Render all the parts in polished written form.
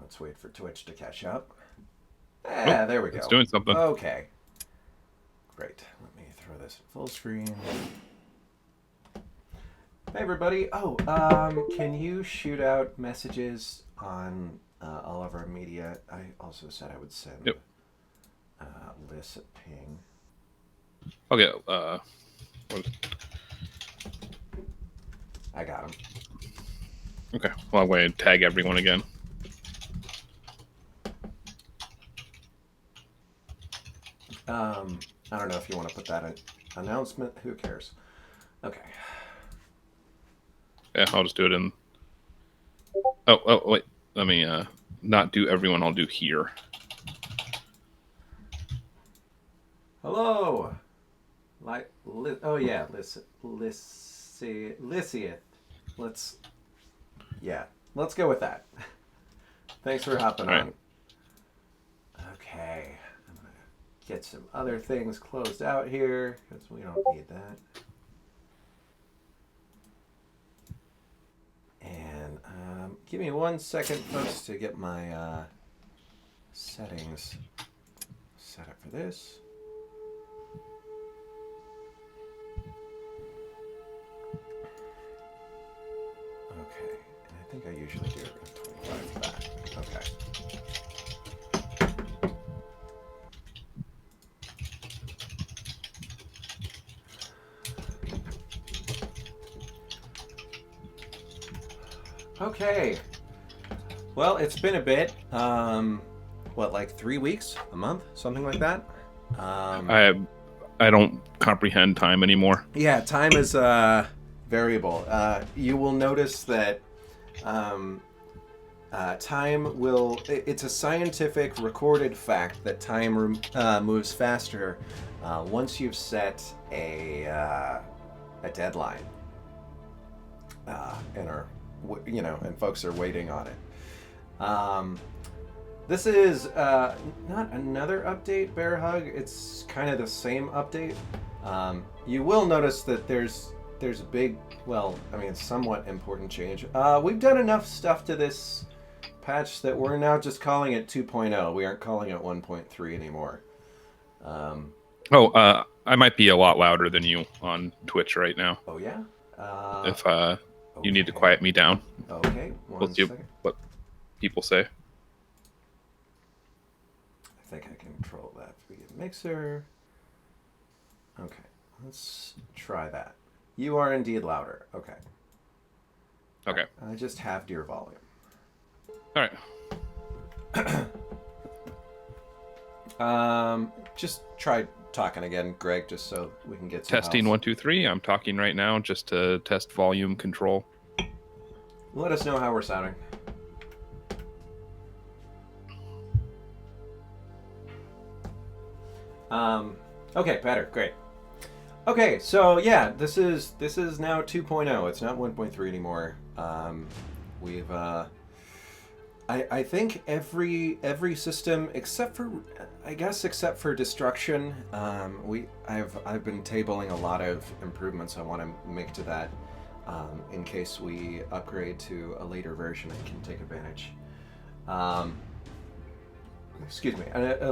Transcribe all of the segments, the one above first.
Let's wait for Twitch to catch up. Ah, there we go. It's doing something. Okay. Great. Let me throw this full screen. Hey, everybody. Can you shoot out messages on all of our media? I also said I would send Liz a ping. Okay. I got him. Okay. Well, I'm going to tag everyone again. I don't know if you want to put that in announcement. Who cares? Okay. Yeah, I'll just do it in. Oh, wait. Let me not do everyone. I'll do here. Hello. Lysieth. Let's go with that. Thanks for hopping on. Okay. I'm going to get some other things closed out here because we don't need that. And give me 1 second, folks, to get my settings set up for this. Okay, and I think I usually do around 25 back. Okay. Okay. Well, it's been a bit. Like 3 weeks, a month, something like that. I don't comprehend time anymore. Yeah, time is variable. You will notice that time will. It's a scientific recorded fact that time moves faster once you've set a deadline, and folks are waiting on it. This is not another update, Bear Hug. It's kind of the same update. You will notice that there's a big, somewhat important change. We've done enough stuff to this patch that we're now just calling it 2.0. We aren't calling it 1.3 anymore. I might be a lot louder than you on Twitch right now. Oh, yeah? If you need to quiet me down. Okay, we'll see what people say. I think I can control that via mixer. Okay, let's try that. You are indeed louder. Okay. Okay. I just halved your volume. All right. Just try talking again, Greg, just so we can get some testing house. 1 2 3. I'm talking right now just to test volume control. Let us know how we're sounding. Okay, better. Great. Okay, so yeah, this is now 2.0. It's not 1.3 anymore. We've I think every system except for destruction, I've been tabling a lot of improvements I want to make to that in case we upgrade to a later version and can take advantage. A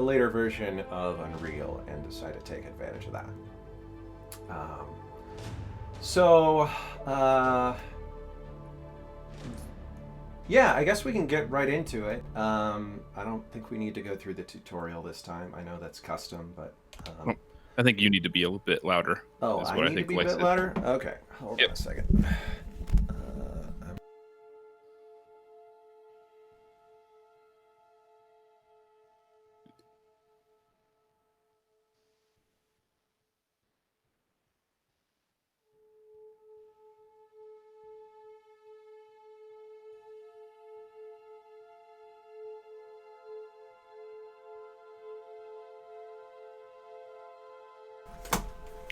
later version of Unreal and decide to take advantage of that. I guess we can get right into it. I don't think we need to go through the tutorial this time. I know that's custom, but... I think you need to be a little bit louder. Oh, I need to be a bit louder? Okay, hold on a second.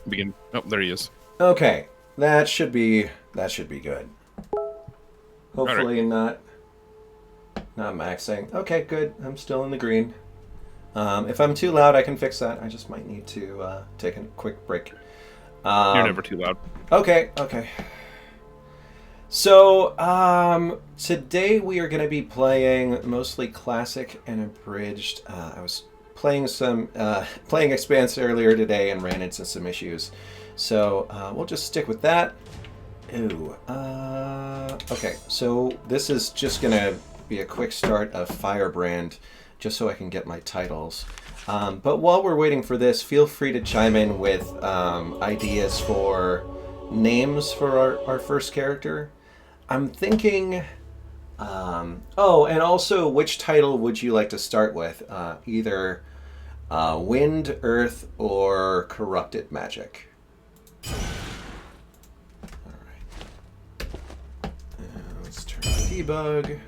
Begin. Oh, there he is. Okay, that should be good. Hopefully not maxing. Okay, good. I'm still in the green. If I'm too loud, I can fix that. I just might need to take a quick break. You're never too loud. Okay. So, today we are going to be playing mostly classic and abridged. I was playing playing Expanse earlier today and ran into some issues. So, we'll just stick with that. Ooh, okay, so this is just going to be a quick start of Firebrand, just so I can get my titles. But while we're waiting for this, feel free to chime in with ideas for names for our first character. I'm thinking... oh, and also, which title would you like to start with? Either Wind, Earth, or Corrupted Magic. Alright. Let's turn on debug.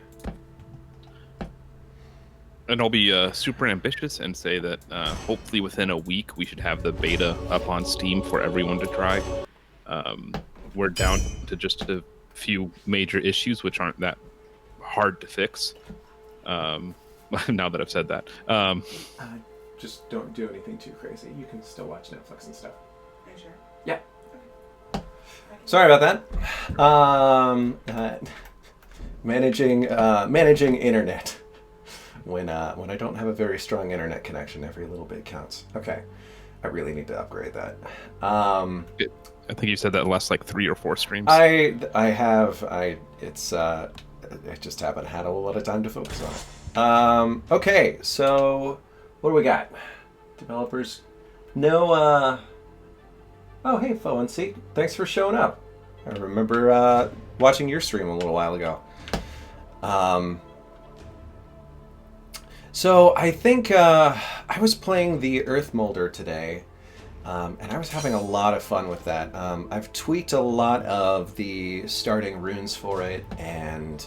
And I'll be super ambitious and say that hopefully within a week we should have the beta up on Steam for everyone to try. We're down to just a few major issues, which aren't that hard to fix. Now that I've said that. Just don't do anything too crazy. You can still watch Netflix and stuff. Are you sure? Yeah. Okay. Sorry about that. Managing internet. When I don't have a very strong internet connection, every little bit counts. Okay, I really need to upgrade that. I think you said that in the last like 3 or 4 streams. I just haven't had a whole lot of time to focus on it. Okay, so what do we got? Developers, no. Oh, hey, Fo and C, thanks for showing up. I remember watching your stream a little while ago. So I think I was playing the Earth Molder today, and I was having a lot of fun with that. I've tweaked a lot of the starting runes for it and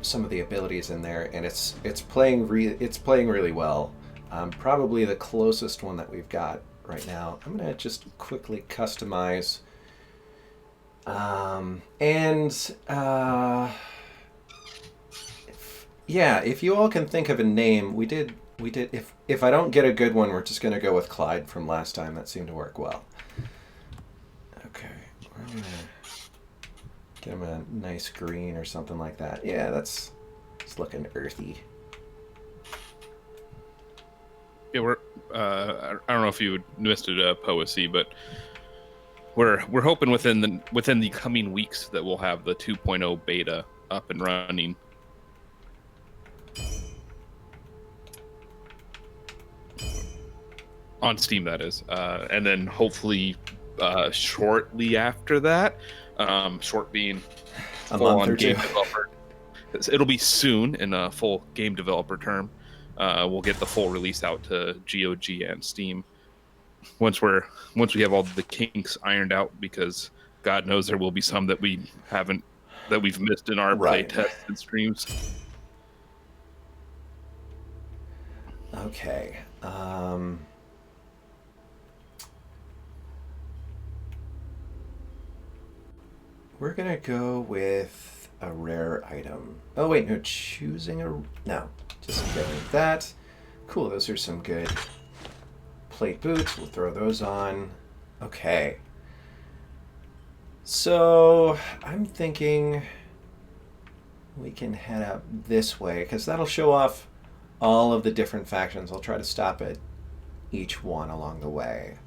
some of the abilities in there, and it's playing really well. Probably the closest one that we've got right now. I'm gonna just quickly customize, yeah, if you all can think of a name, we did. If I don't get a good one, we're just gonna go with Clyde from last time. That seemed to work well. Okay, we're gonna get him a nice green or something like that. Yeah, it's looking earthy. Yeah, we're. I don't know if you missed it, Poesy, but we're hoping within the coming weeks that we'll have the 2.0 beta up and running. On Steam, that is, and then hopefully shortly after that, short being A full month on or game two. developer. It'll be soon in a full game developer term. We'll get the full release out to GOG and Steam once we have all the kinks ironed out, because God knows there will be some that we've missed in our Right. play tests and streams. Okay. We're gonna go with a rare item. Oh wait, no, just get rid of that. Cool, those are some good plate boots. We'll throw those on. Okay. So I'm thinking we can head up this way, because that'll show off all of the different factions. I'll try to stop at each one along the way.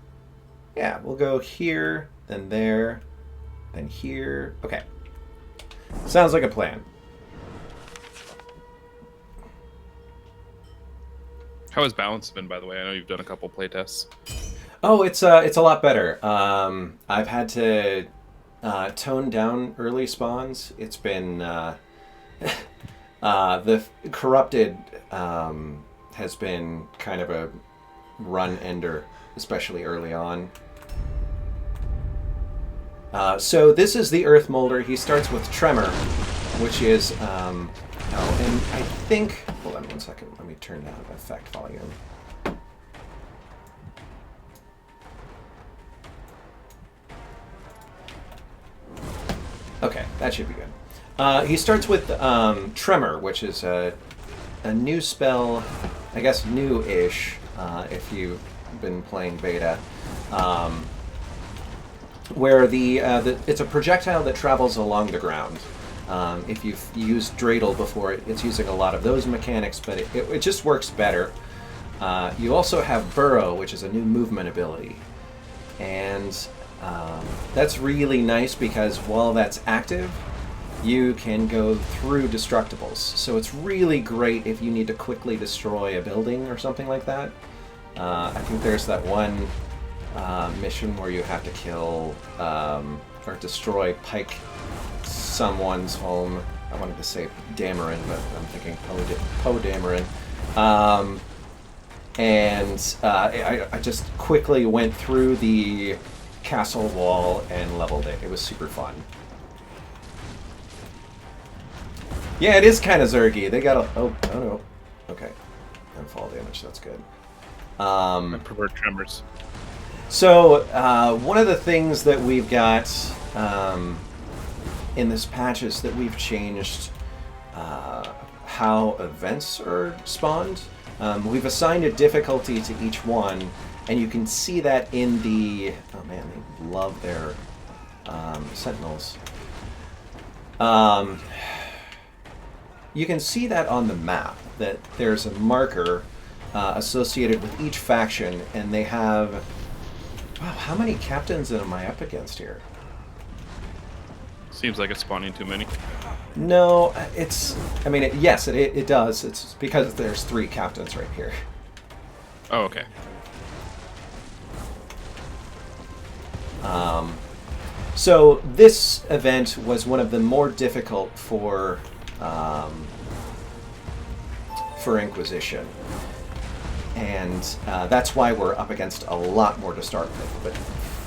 Yeah, we'll go here, then there, then here. Okay. Sounds like a plan. How has balance been, by the way? I know you've done a couple playtests. Oh, it's a lot better. I've had to tone down early spawns. It's been the corrupted has been kind of a run ender, especially early on. So this is the Earth Molder. He starts with Tremor, which is and I think. Hold on 1 second. Let me turn down effect volume. Okay, that should be good. He starts with Tremor, which is a new spell, I guess new-ish, if you've been playing beta. where it's a projectile that travels along the ground. If you've used Dreidel before, it's using a lot of those mechanics, but it just works better. You also have Burrow, which is a new movement ability. And that's really nice because while that's active, you can go through destructibles. So it's really great if you need to quickly destroy a building or something like that. I think there's that one mission where you have to kill or destroy Pike someone's home. I wanted to say Dameron, but I'm thinking Poe Dameron. I just quickly went through the castle wall and leveled it. It was super fun. Yeah, it is kind of Zergy. They got a... Oh no. Okay. And fall damage, that's good. I prefer Tremors. So, one of the things that we've got in this patch is that we've changed how events are spawned. We've assigned a difficulty to each one, and you can see that in the... Oh man, they love their sentinels. You can see that on the map, that there's a marker associated with each faction, and they have... Wow, how many captains am I up against here? Seems like it's spawning too many. No, it's... I mean, yes, it does. It's because there's 3 captains right here. Oh, okay. So this event was one of the more difficult for Inquisition. And that's why we're up against a lot more to start with. But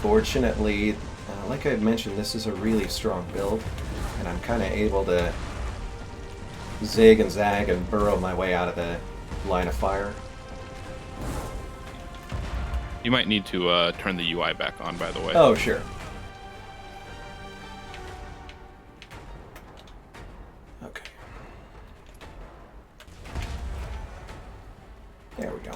fortunately, like I had mentioned, this is a really strong build, and I'm kind of able to zig and zag and burrow my way out of the line of fire. You might need to turn the UI back on, by the way. Oh, sure. Okay. There we go.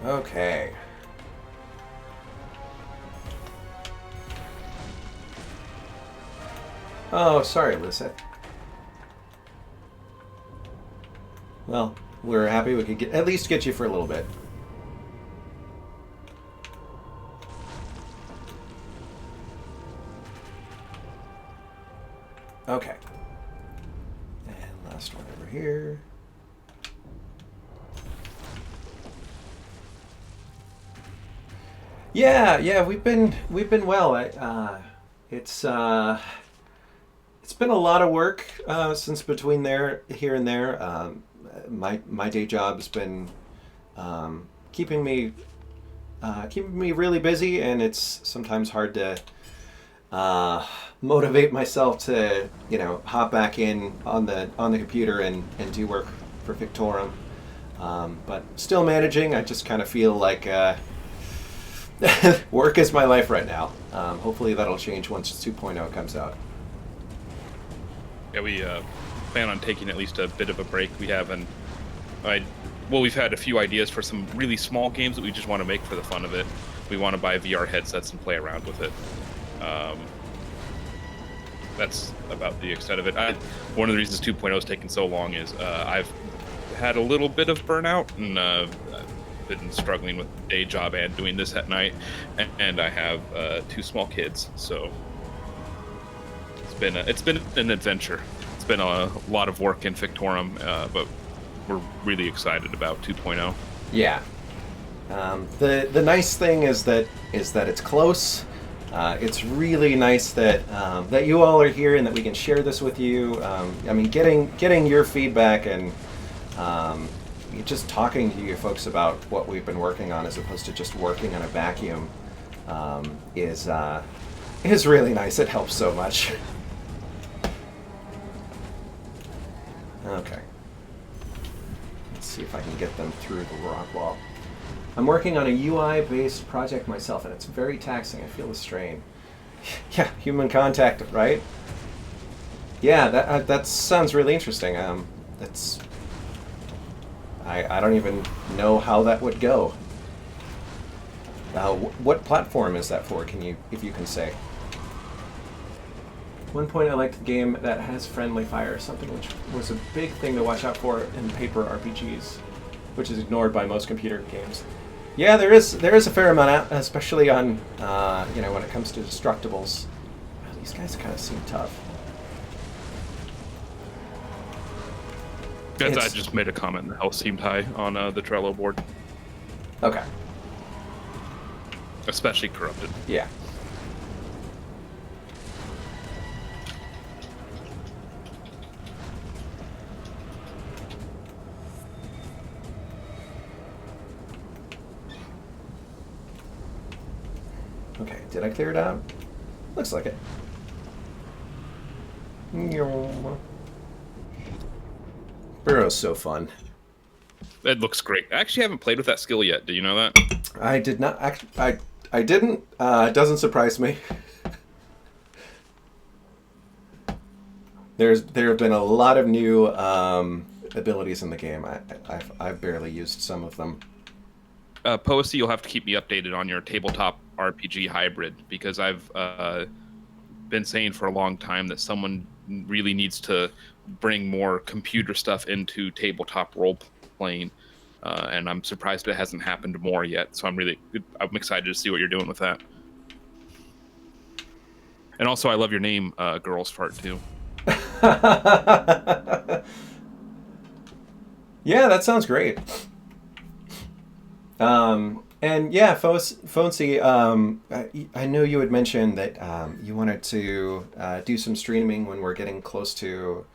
Okay. Oh, sorry, Lisa. Well, we're happy we could at least get you for a little bit. Okay. And last one over here. Yeah, we've been well. It's been a lot of work since between here and there. My day job's been keeping me really busy, and it's sometimes hard to motivate myself to hop back in on the computer and do work for Fictorum. But still managing. I just kind of feel like work is my life right now. Hopefully that'll change once 2.0 comes out. Yeah, we plan on taking at least a bit of a break. We haven't. We've had a few ideas for some really small games that we just want to make for the fun of it. We want to buy VR headsets and play around with it. That's about the extent of it. One of the reasons 2.0 is taking so long is I've had a little bit of burnout, and I've been struggling with day job and doing this at night, and I have 2 small kids, so it's been an adventure. It's been a lot of work in Fictorum, but we're really excited about 2.0. Yeah. The nice thing is that it's close. It's really nice that that you all are here and that we can share this with you. I mean, getting your feedback and just talking to you folks about what we've been working on, as opposed to just working on a vacuum, is really nice. It helps so much. Okay. Let's see if I can get them through the rock wall. I'm working on a UI-based project myself, and it's very taxing. I feel the strain. Yeah, human contact, right? Yeah, that sounds really interesting. That's I don't even know how that would go. What platform is that for? Can you, if you can say? One point I liked the game that has friendly fire, something which was a big thing to watch out for in paper RPGs, which is ignored by most computer games. Yeah, there is a fair amount, especially on when it comes to destructibles. Wow, these guys kind of seem tough. I just made a comment. The health seemed high on the Trello board. Okay. Especially corrupted. Yeah. Okay, did I clear it out? Looks like it. Burrow's so fun. It looks great. I actually haven't played with that skill yet. Do you know that? I did not. I didn't. It doesn't surprise me. There have been a lot of new abilities in the game. I've barely used some of them. Posty, you'll have to keep me updated on your tabletop RPG hybrid, because I've been saying for a long time that someone really needs to bring more computer stuff into tabletop role playing, and I'm surprised it hasn't happened more yet. So I'm excited to see what you're doing with that. And also, I love your name, Girls Fart too. Yeah, that sounds great. And yeah, Fonzie, I know you had mentioned that you wanted to do some streaming when we're getting close to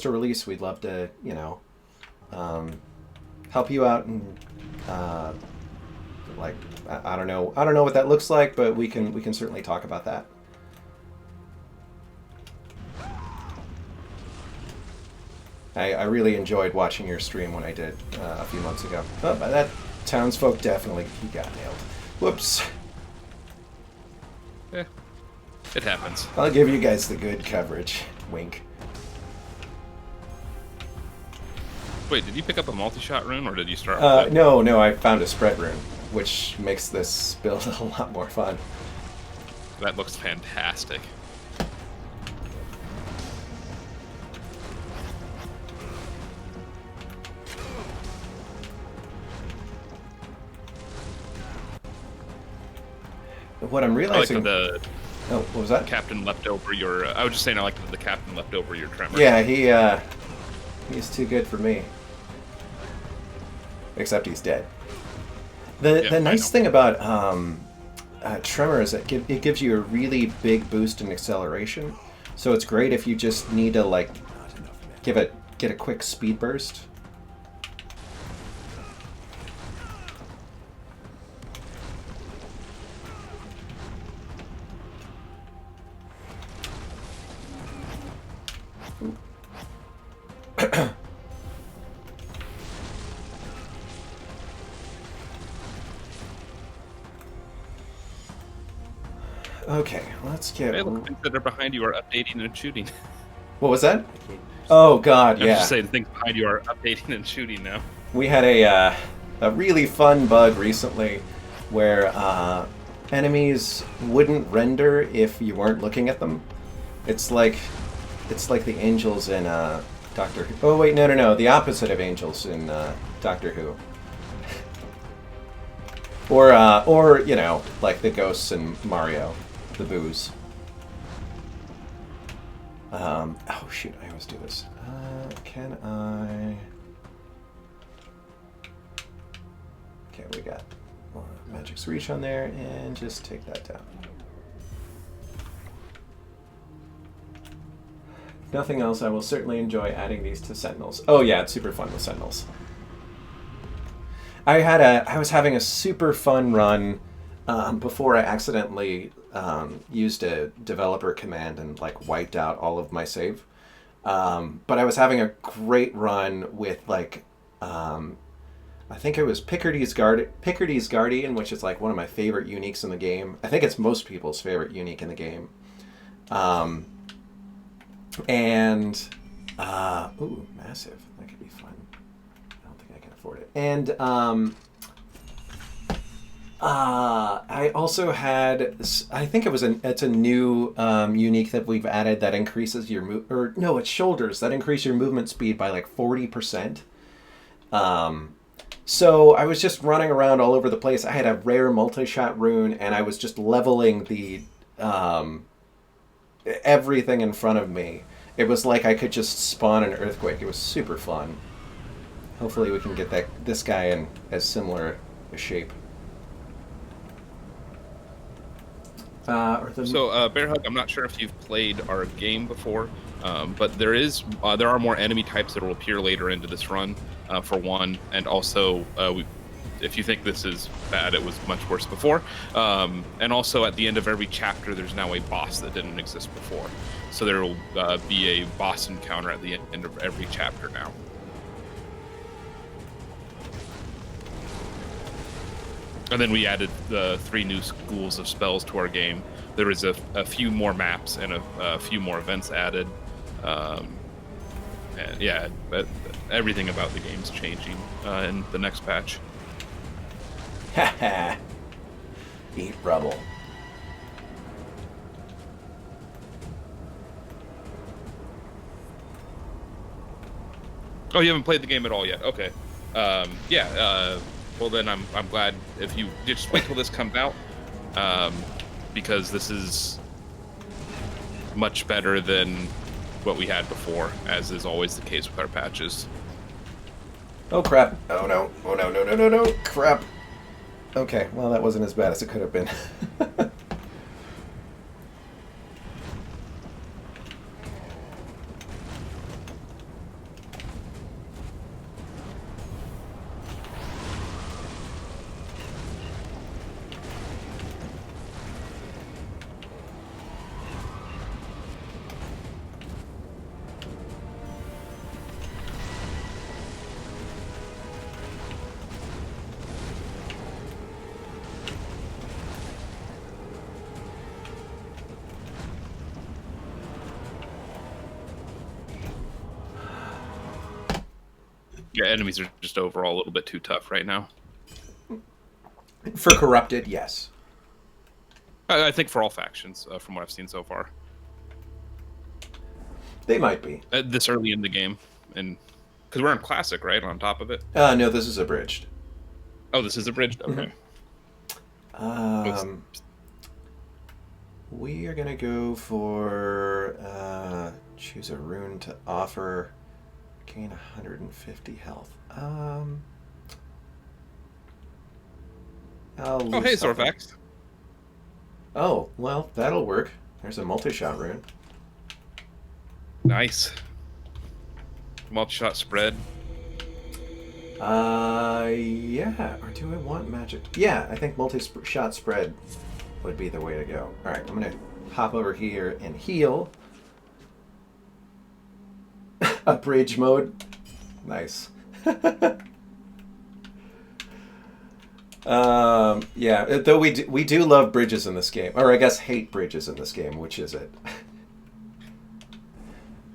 release. We'd love to, help you out and I don't know what that looks like, but we can certainly talk about that. I really enjoyed watching your stream when I did a few months ago. Oh, by that townsfolk definitely he got nailed. Whoops. Yeah, it happens. I'll give you guys the good coverage. Wink. Wait, did you pick up a multi-shot rune, or did you start with it? No, I found a spread rune, which makes this build a lot more fun. That looks fantastic. What I'm realizing... I like the Oh, what was that? captain left over your... I was just saying I like that the captain left over your tremor. Yeah, he's too good for me. Except he's dead. The nice thing about tremor is that it gives you a really big boost in acceleration. So it's great if you just need to get a quick speed burst. Okay, let's get... Hey, look, things that are behind you are updating and shooting. What was that? Oh God, I yeah. was just saying, the things behind you are updating and shooting now. We had a really fun bug recently where enemies wouldn't render if you weren't looking at them. It's like the angels in Doctor Who. Oh wait, no, the opposite of angels in Doctor Who. Or like the ghosts in Mario, the boos. Oh shoot, I always do this. Can I... Okay, we got Magic's Reach on there, and just take that down. If nothing else, I will certainly enjoy adding these to Sentinels. Oh yeah, it's super fun with Sentinels. I was having a super fun run before I accidentally used a developer command and wiped out all of my save. But I was having a great run with I think it was Picardy's Guardian, which is like one of my favorite uniques in the game. I think it's most people's favorite unique in the game. And ooh, massive. That could be fun. I don't think I can afford it. And I also had, I think it's a new unique that we've added that increases your it's shoulders that increase your movement speed by like 40%. So I was just running around all over the place. I had a rare multi-shot rune, and I was just leveling the everything in front of me. It was like I could just spawn an earthquake. It was super fun. Hopefully we can get this guy in as similar a shape. Bear Hug, I'm not sure if you've played our game before, but there are more enemy types that will appear later into this run, for one, and also if you think this is bad, it was much worse before. And also at the end of every chapter, there's now a boss that didn't exist before, so there will be a boss encounter at the end of every chapter now. And then we added the 3 new schools of spells to our game. There is a few more maps and a few more events added. And yeah, but everything about the game's changing in the next patch. Haha. Eat rubble. Oh, you haven't played the game at all yet? Okay. Well, then I'm glad if you just wait till this comes out, because this is much better than what we had before, as is always the case with our patches. Oh crap! Oh no! Oh no! No! No! No! No! Crap! Okay, well that wasn't as bad as it could have been. Yeah, enemies are just overall a little bit too tough right now. For Corrupted, yes. I think for all factions, from what I've seen so far. They might be. This early in the game, and because we're in Classic, right, on top of it? No, this is abridged. Oh, this is abridged? Okay. We are going to go for choose a rune to offer. Gain 150 health. Oh, hey, Zorvax. Oh, well, that'll work. There's a multi-shot rune. Nice. Multi-shot spread. Yeah. Or do I want magic? Yeah, I think multi-shot spread would be the way to go. All right, I'm going to hop over here and heal. Abridge mode. Nice. Yeah, though we do love bridges in this game. Or I guess hate bridges in this game. Which is it?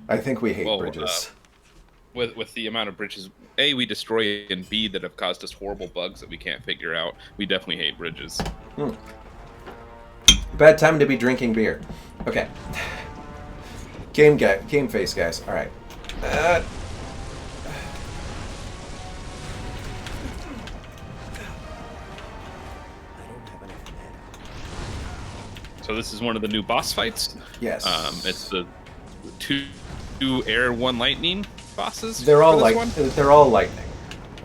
I think we hate bridges. With the amount of bridges, A, we destroy, and B, that have caused us horrible bugs that we can't figure out, we definitely hate bridges. Bad time to be drinking beer. Okay. Game face, guys. All right. So this is one of the new boss fights? Yes. It's the two air, 1 lightning bosses. They're all they're all lightning.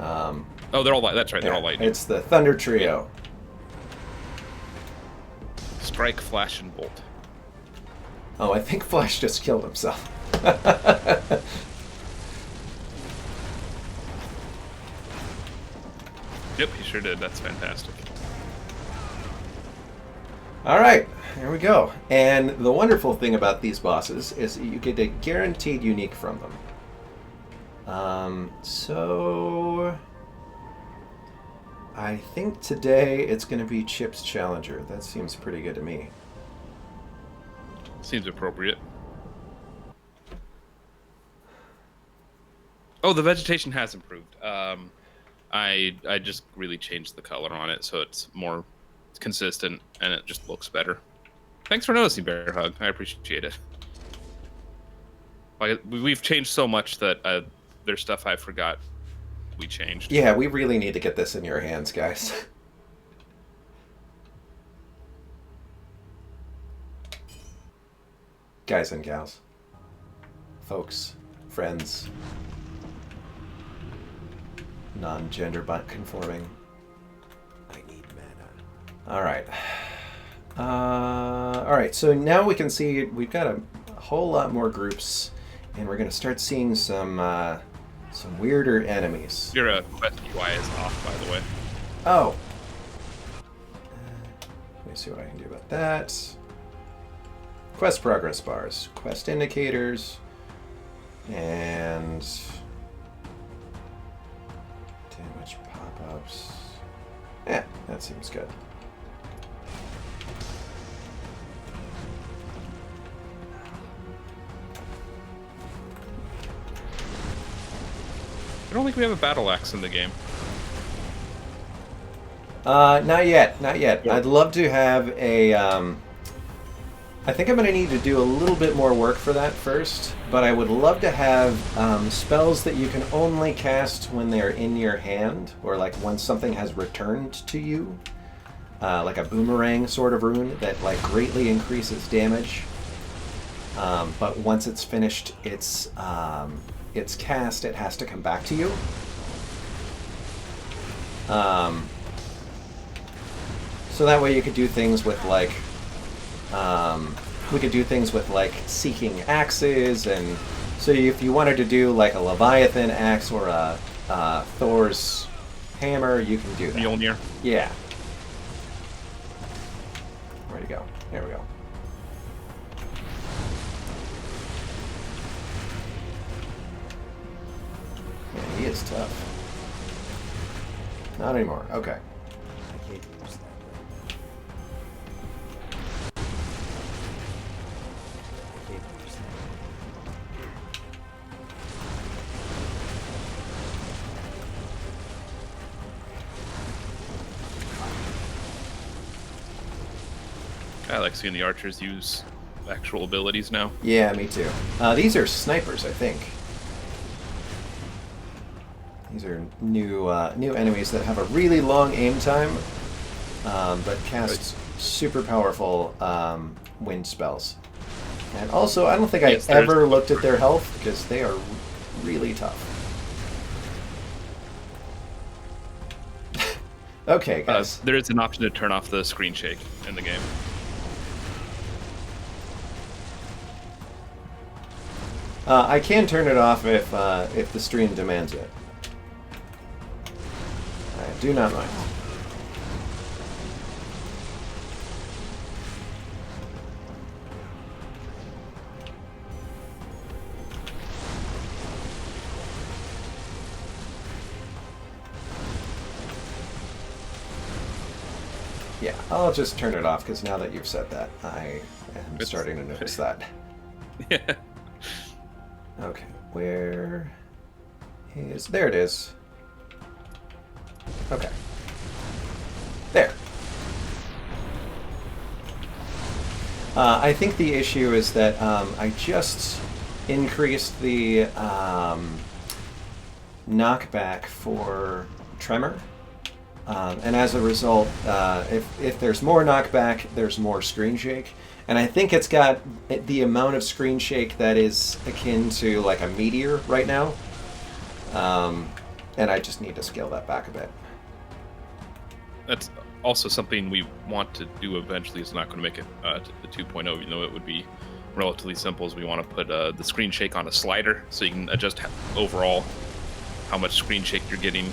Oh, they're all that's right. They're all lightning. It's the Thunder Trio. Strike, Flash, and Bolt. Oh, I think Flash just killed himself. Yep, he sure did. That's fantastic. All right, here we go. And the wonderful thing about these bosses is you get a guaranteed unique from them. So I think today it's going to be Chip's Challenger. That seems pretty good to me. Seems appropriate. Oh, the vegetation has improved. I just really changed the color on it so it's more consistent and it just looks better. Thanks for noticing, Bear Hug. I appreciate it. Like we've changed so much that there's stuff I forgot we changed. Yeah, we really need to get this in your hands, guys. Guys and gals. Folks. Friends. Non-gender conforming. I need mana. Alright. Alright, so now we can see we've got a whole lot more groups, and we're going to start seeing some weirder enemies. Your quest UI is off, by the way. Oh. Let me see what I can do about that. Quest progress bars, quest indicators, and damage pop-ups. Yeah, that seems good. I don't think we have a battle axe in the game. Not yet, not yet. I'd love to have a, I think I'm going to need to do a little bit more work for that first, but I would love to have spells that you can only cast when they're in your hand, or like once something has returned to you. Like a boomerang sort of rune that like greatly increases damage. But once it's finished its cast, it has to come back to you. So that way you could do things with like, we could do things with like seeking axes, and so if you wanted to do like a Leviathan axe or a Thor's hammer, you can do that. Mjolnir. Yeah. Where'd he go? There we go. Man, he is tough. Not anymore. Okay. I can't use that. I can't use that. I like seeing the archers use actual abilities now. Yeah, me too. These are snipers, I think. These are new enemies that have a really long aim time, but cast super powerful wind spells. And also, I don't think I ever looked at their health, because they are really tough. Okay, guys. There is an option to turn off the screen shake in the game. I can turn it off if the stream demands it. I do not mind. Yeah, I'll just turn it off, because now that you've said that, I am starting to notice that. Yeah. Okay, where is... There it is. Okay. There. I think the issue is that I just increased the knockback for Tremor. And as a result, if there's more knockback, there's more screen shake. And I think it's got the amount of screen shake that is akin to like a meteor right now. And I just need to scale that back a bit. That's also something we want to do eventually. It's not going to make it to the 2.0, even though it would be relatively simple. As we want to put the screen shake on a slider, so you can adjust overall how much screen shake you're getting.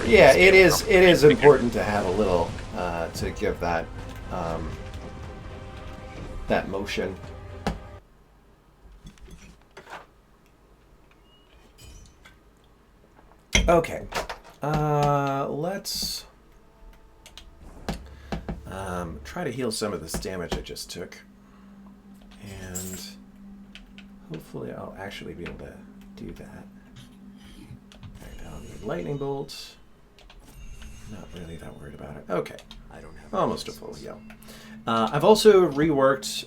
Yeah, it is important to have a little to give that that motion. Okay, let's try to heal some of this damage I just took. And hopefully I'll actually be able to do that. Alright, I'll need lightning bolts. Not really that worried about it. Okay. I don't have Almost a full heal. I've also reworked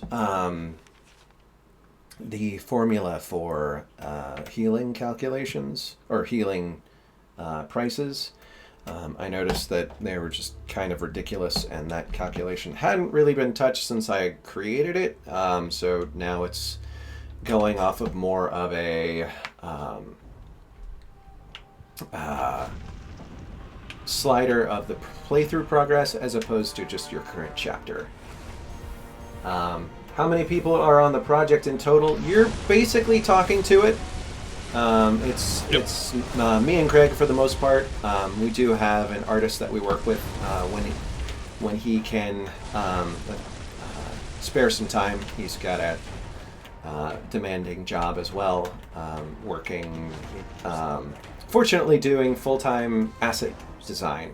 the formula for healing calculations, or healing prices. I noticed that they were just kind of ridiculous, and that calculation hadn't really been touched since I created it. So now it's going off of more of a slider of the playthrough progress as opposed to just your current chapter. How many people are on the project in total? You're basically talking to it. It's me and Craig for the most part. We do have an artist that we work with when he can spare some time. He's got a demanding job as well, working, fortunately doing full-time asset design,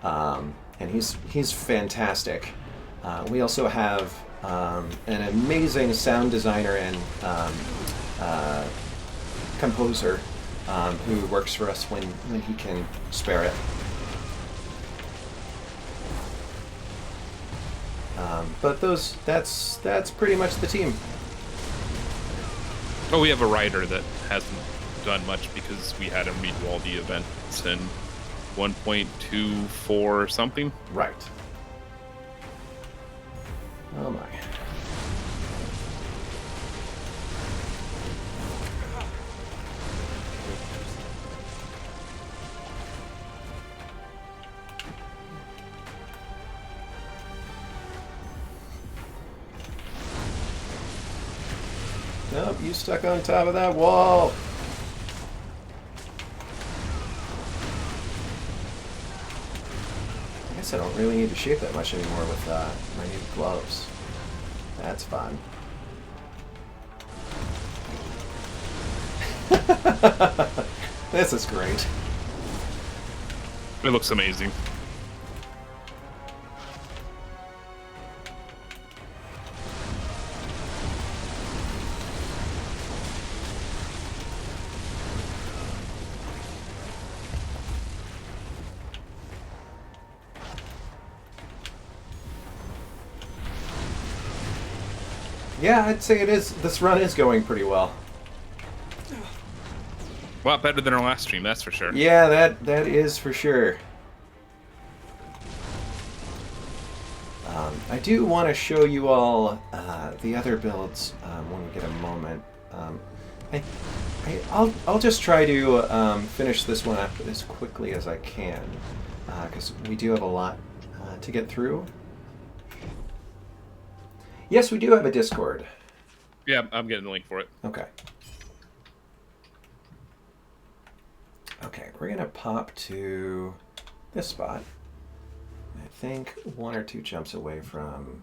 and he's fantastic. We also have an amazing sound designer and composer who works for us when he can spare it. But that's pretty much the team. Oh, we have a writer that hasn't done much because we had him redo all the events in 1.24 something. Right. Oh my. Nope, you stuck on top of that wall. I guess I don't really need to shape that much anymore with my new gloves. That's fun. This is great. It looks amazing. Yeah, I'd say it is. This run is going pretty well. A lot better than our last stream, that's for sure. Yeah, that is for sure. I do want to show you all the other builds when we get a moment. I'll just try to finish this one up as quickly as I can, because we do have a lot to get through. Yes, we do have a Discord. Yeah, I'm getting the link for it. Okay. Okay, we're going to pop to this spot. I think 1 or 2 jumps away from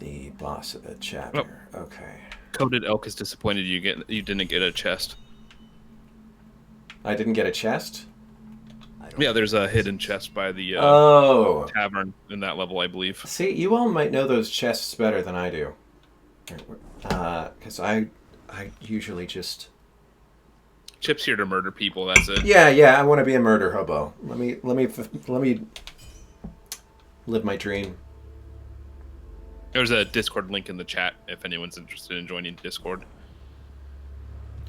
the boss of the chapter. Oh. Okay. Coded Elk is disappointed you didn't get a chest. I didn't get a chest? Yeah, there's a hidden chest by the tavern in that level, I believe. See, you all might know those chests better than I do. Because I usually just... Chip's here to murder people, that's it. Yeah, I want to be a murder hobo. Let me live my dream. There's a Discord link in the chat if anyone's interested in joining Discord.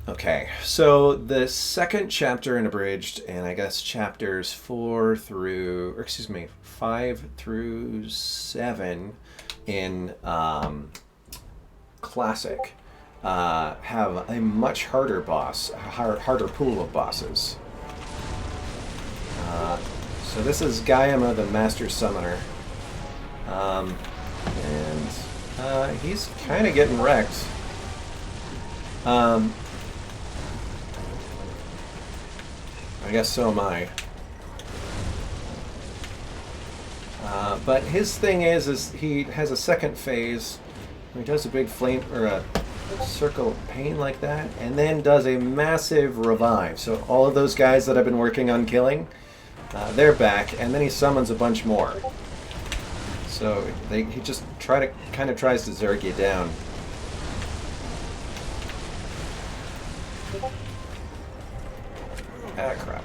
Okay, so the second chapter in Abridged, and I guess chapters 5 through 7 in Classic have a much harder boss, a harder pool of bosses. So this is Gaiama, the Master Summoner, and he's kind of getting wrecked. I guess so am I. But his thing is he has a second phase where he does a big flame or a circle of pain like that, and then does a massive revive. So all of those guys that I've been working on killing, They're back, and then he summons a bunch more. So he just kind of tries to zerg you down. Ah, crap.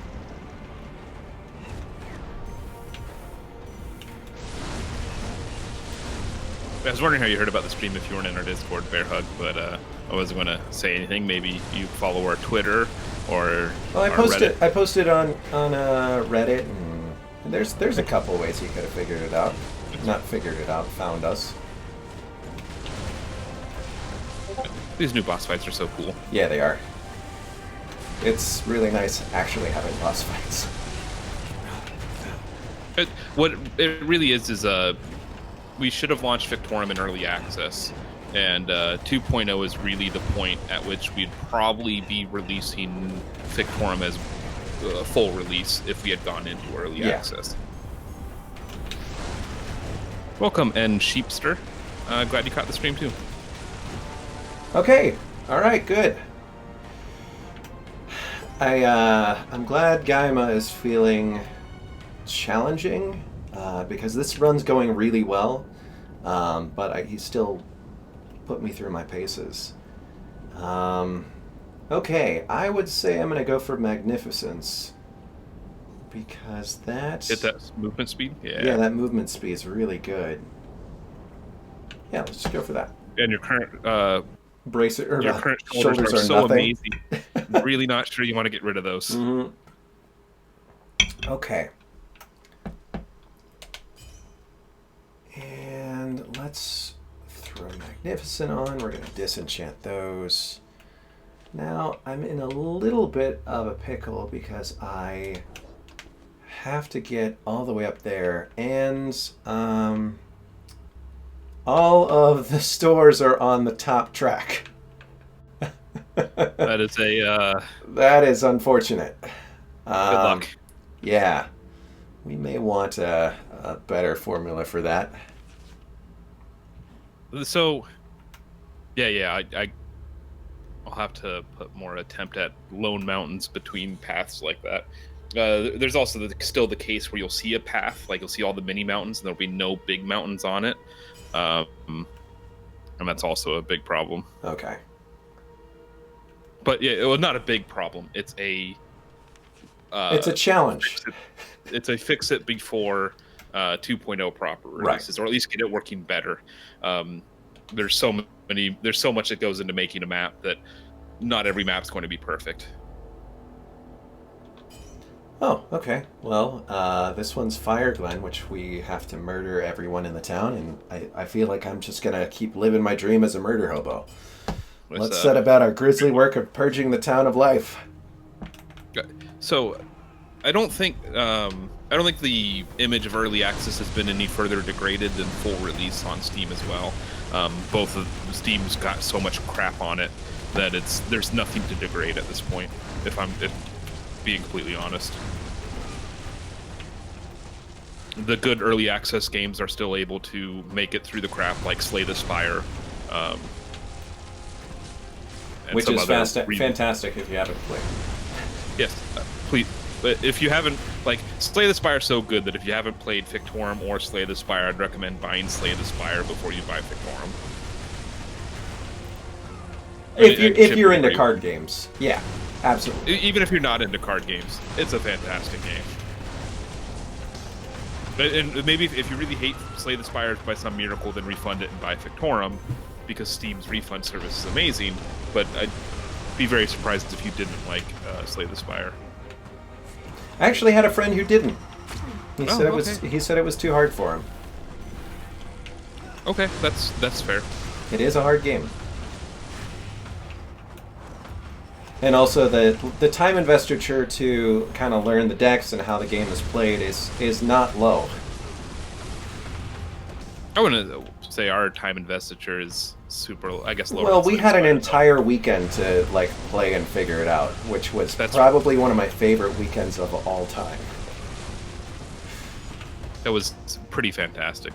I was wondering how you heard about the stream if you weren't in our Discord, Bear Hug, but I wasn't going to say anything. Maybe you follow our Twitter or Well, our Reddit. I posted on Reddit, and there's a couple ways he could have figured it out. Not figured it out, found us. These new boss fights are so cool. Yeah, they are. It's really nice actually having boss fights. What it really is we should have launched Fictorum in early access, and 2.0 is really the point at which we'd probably be releasing Fictorum as a full release if we had gone into early access. Welcome, and Sheepster. Glad you caught the stream too. Okay, all right, good. I'm glad Gaima is feeling challenging because this run's going really well, but he still put me through my paces. Okay, I would say I'm going to go for Magnificence because that's... Hit that movement speed? Yeah, that movement speed is really good. Yeah, let's just go for that. And your current... your current shoulders are so nothing. Amazing. Really not sure you want to get rid of those. Mm-hmm. Okay. And let's throw Magnificent on. We're going to disenchant those. Now, I'm in a little bit of a pickle because I have to get all the way up there. And all of the stores are on the top track. That is a... That is unfortunate. Good luck. Yeah. We may want a better formula for that. So, I'll have to put more attempt at lone mountains between paths like that. There's also still the case where you'll see a path, like you'll see all the mini mountains, and there'll be no big mountains on it. And that's also a big problem. Okay. But yeah, well, not a big problem. It's a challenge. It's a fix it before 2.0 proper releases, right. Or at least get it working better. There's so much that goes into making a map that not every map's going to be perfect. Oh, okay. Well, this one's Fire Glen, which we have to murder everyone in the town, and I feel like I'm just gonna keep living my dream as a murder hobo. Let's set about our grisly work of purging the town of life. So, I don't think the image of early access has been any further degraded than full release on Steam as well. Both of Steam's got so much crap on it that there's nothing to degrade at this point. If being completely honest, the good early access games are still able to make it through the crap, like Slay the Spire. Which is fantastic if you haven't played. Yes, please. But if you haven't, Slay the Spire is so good that if you haven't played Fictorum or Slay the Spire, I'd recommend buying Slay the Spire before you buy Fictorum. If you're into card games, yeah, absolutely. Even if you're not into card games, it's a fantastic game. And maybe if you really hate Slay the Spire by some miracle, then refund it and buy Fictorum, because Steam's refund service is amazing. But I'd be very surprised if you didn't like Slay the Spire. I actually had a friend who didn't. He said it was too hard for him. Okay, that's fair. It is a hard game. And also the time investiture to kind of learn the decks and how the game is played is not low. I wouldn't say our time investiture is super, I guess, lower. Well, we had an entire weekend to play and figure it out, which was probably one of my favorite weekends of all time. That was pretty fantastic.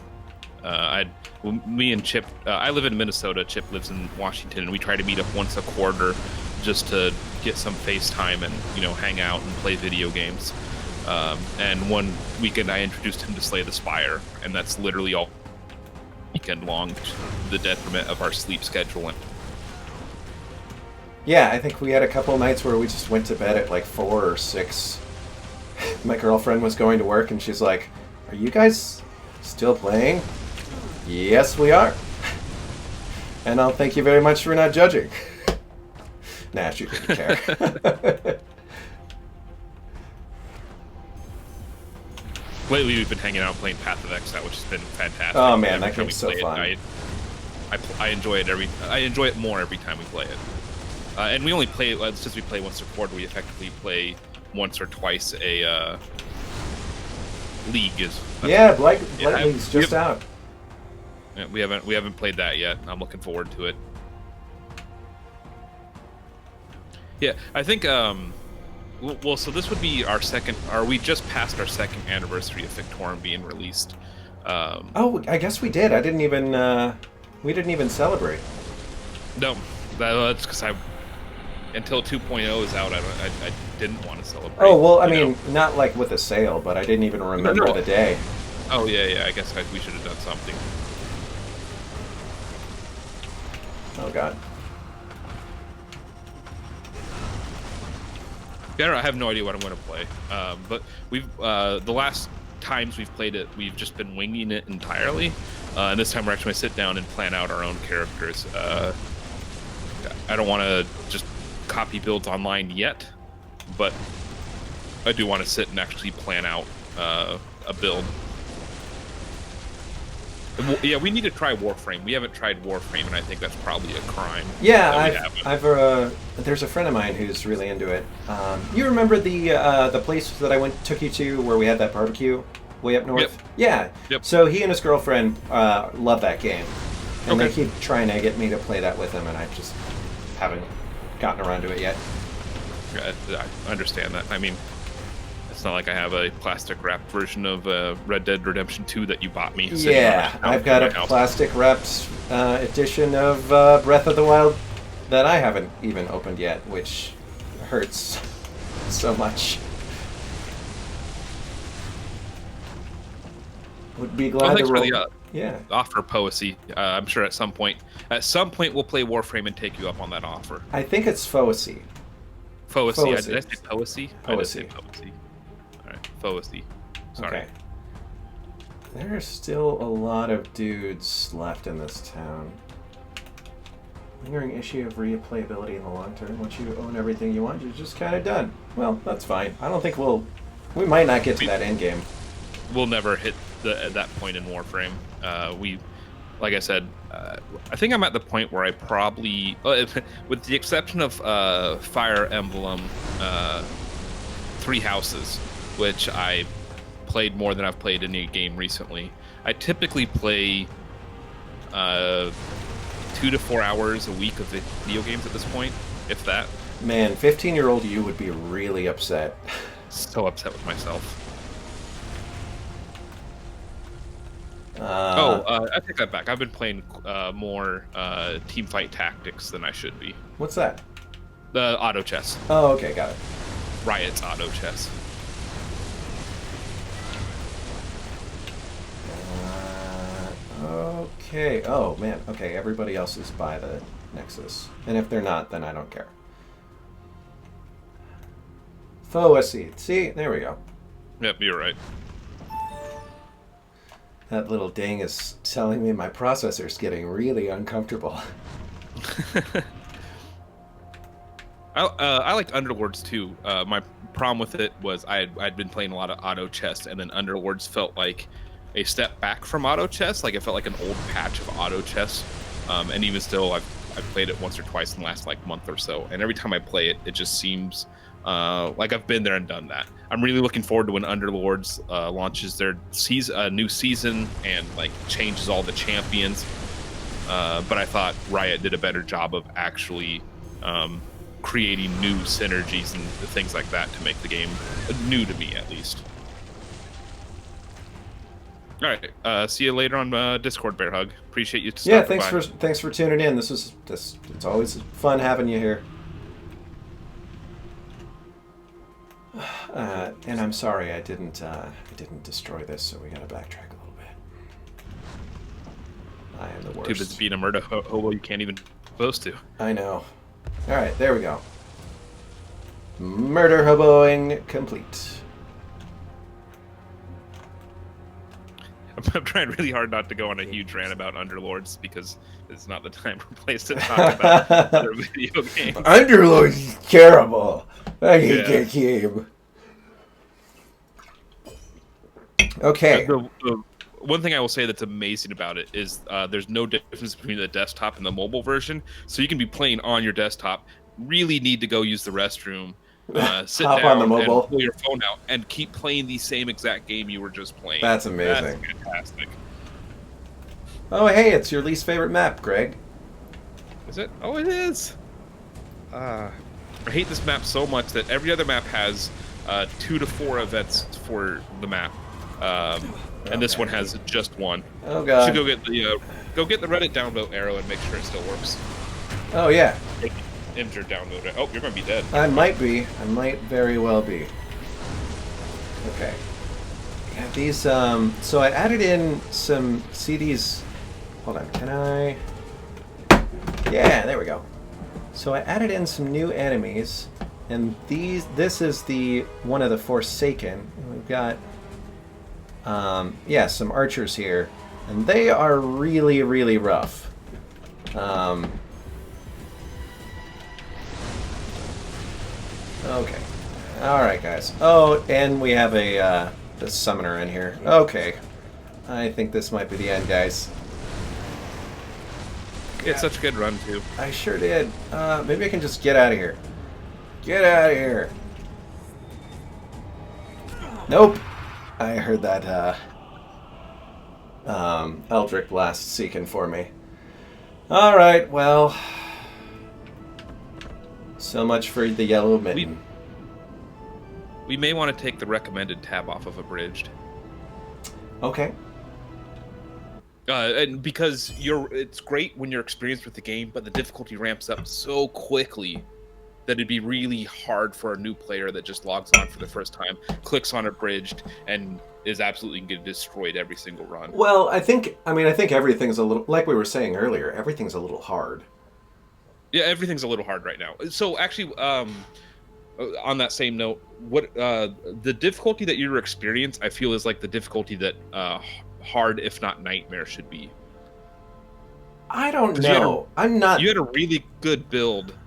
Me and Chip, I live in Minnesota, Chip lives in Washington, and we try to meet up once a quarter just to get some FaceTime and hang out and play video games. And one weekend I introduced him to Slay the Spire, and that's literally all weekend long, to the detriment of our sleep schedule. Yeah, I think we had a couple nights where we just went to bed at like 4 or 6. My girlfriend was going to work, and she's like, "Are you guys still playing?" Yes, we are. And I'll thank you very much for not judging. Nah, she didn't care. Lately, we've been hanging out playing Path of Exile, which has been fantastic. Oh man, Every that time game's we so play fun. I enjoy it I enjoy it more every time we play it. And we only play since we play once a quarter. We effectively play once or twice a league. Yeah, Blight League's just out. Yeah, we haven't played that yet. I'm looking forward to it. Yeah, I think. Well, so this would be our second. We just passed our second anniversary of Fictorum being released. Oh, I guess we did. We didn't even celebrate. No, that's because until 2.0 is out, I didn't want to celebrate. Oh well, I mean, not like with a sale, but I didn't even remember the day. Oh yeah. I guess we should have done something. Oh god. Yeah, I have no idea what I'm going to play. But we've the last times we've played it, we've just been winging it entirely. And this time we're actually going to sit down and plan out our own characters. I don't want to just copy builds online yet, but I do want to sit and actually plan out a build. Yeah, we need to try Warframe. We haven't tried Warframe, and I think that's probably a crime. Yeah, there's a friend of mine who's really into it. You remember the place that took you to where we had that barbecue way up north? Yep. Yeah. Yep. So he and his girlfriend love that game, and they keep trying to get me to play that with them, and I just haven't gotten around to it yet. I understand that. I mean, it's not like I have a plastic wrapped version of Red Dead Redemption 2 that you bought me. Yeah, I've got a plastic wrapped edition of Breath of the Wild that I haven't even opened yet, which hurts so much. Would be glad to roll. Yeah. Offer Poesy. I'm sure at some point we'll play Warframe and take you up on that offer. I think it's Foesy. Did I say Poesy? I did say Poesy. Poesy. All right, Poesy. Sorry. Okay. There's still a lot of dudes left in this town. Lingering issue of replayability in the long term. Once you own everything you want, you're just kind of done. Well, that's fine. I don't think we might not get to that end game. We'll never hit that point in Warframe. Like I said, I think I'm at the point where I probably, with the exception of Fire Emblem, Three Houses, which I played more than I've played any game recently. I typically play 2 to 4 hours a week of video games at this point, if that. Man, 15-year-old you would be really upset. So upset with myself. I take that back. I've been playing more Teamfight Tactics than I should be. What's that? The auto chess. Oh, okay, got it. Riot's auto chess. Okay. Oh, man. Okay, everybody else is by the Nexus. And if they're not, then I don't care. Foesy. See? There we go. Yep, you're right. That little ding is telling me my processor's getting really uncomfortable. I liked Underlords too. My problem with it was I'd been playing a lot of auto chess, and then Underlords felt like a step back from auto chess. Like it felt like an old patch of auto chess. And even still, I've played it once or twice in the last month or so, and every time I play it, it just seems like I've been there and done that. I'm really looking forward to when Underlords launches their new season and changes all the champions. But I thought Riot did a better job of actually creating new synergies and things like that to make the game new to me, at least. All right, see you later on Discord, Bear Hug. Appreciate you. Yeah, thanks for tuning in. It's always fun having you here. And I'm sorry I didn't destroy this, so we gotta backtrack a little bit. I am the worst. Too busy being a murder hobo you can't even supposed to. I know. Alright, there we go. Murder hoboing complete. I'm trying really hard not to go on a huge rant about Underlords because it's not the time or place to talk about other video games. Underlords is terrible. I hate that game. Okay. The one thing I will say that's amazing about it is there's no difference between the desktop and the mobile version, so you can be playing on your desktop, really need to go use the restroom, sit Hop down on the mobile. and pull your phone out and keep playing the same exact game you were just playing. That's amazing. That's fantastic. Oh, hey, it's your least favorite map, Greg. Is it? Oh, it is. I hate this map so much that every other map has 2 to 4 events for the map, and this one has just one. Oh god. You should go get the Reddit downvote arrow and make sure it still works. Oh yeah. Enter download it. Oh, you're gonna be dead. I might be. I might very well be. Okay. Yeah, these, so I added in some CDs. Hold on, can I? Yeah, there we go. So I added in some new enemies, and this is the one of the Forsaken. We've got, yeah, some archers here, and they are really, really rough. Okay. Alright, guys. Oh, and we have a summoner in here. Okay. I think this might be the end, guys. It's such a good run, too. I sure did. Maybe I can just get out of here. Get out of here. Nope. I heard that, Eldritch Blast seeking for me. Alright, well... So much for the yellow mitten. We may want to take the recommended tab off of Abridged. Okay. And because it's great when you're experienced with the game, but the difficulty ramps up so quickly that it'd be really hard for a new player that just logs on for the first time, clicks on Abridged, and is absolutely getting destroyed every single run. Well, I think everything's a little, like we were saying earlier, everything's a little hard. Yeah, everything's a little hard right now. So actually, on that same note, what the difficulty that you're experiencing, I feel, is like the difficulty that hard, if not nightmare, should be. I don't know. You had a really good build,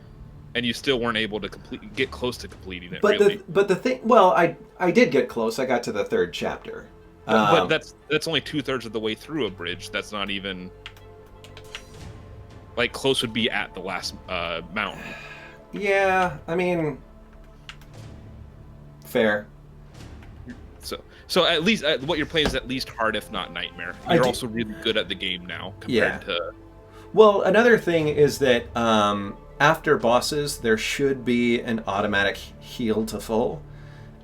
and you still weren't able to get close to completing it. But really. the thing, well, I did get close. I got to the 3rd chapter. But that's only 2/3 of the way through a bridge. That's not even. Like, close would be at the last mountain. Yeah, I mean, fair. So at least what you're playing is at least hard, if not nightmare. You're also really good at the game now compared to. Well, another thing is that after bosses, there should be an automatic heal to full.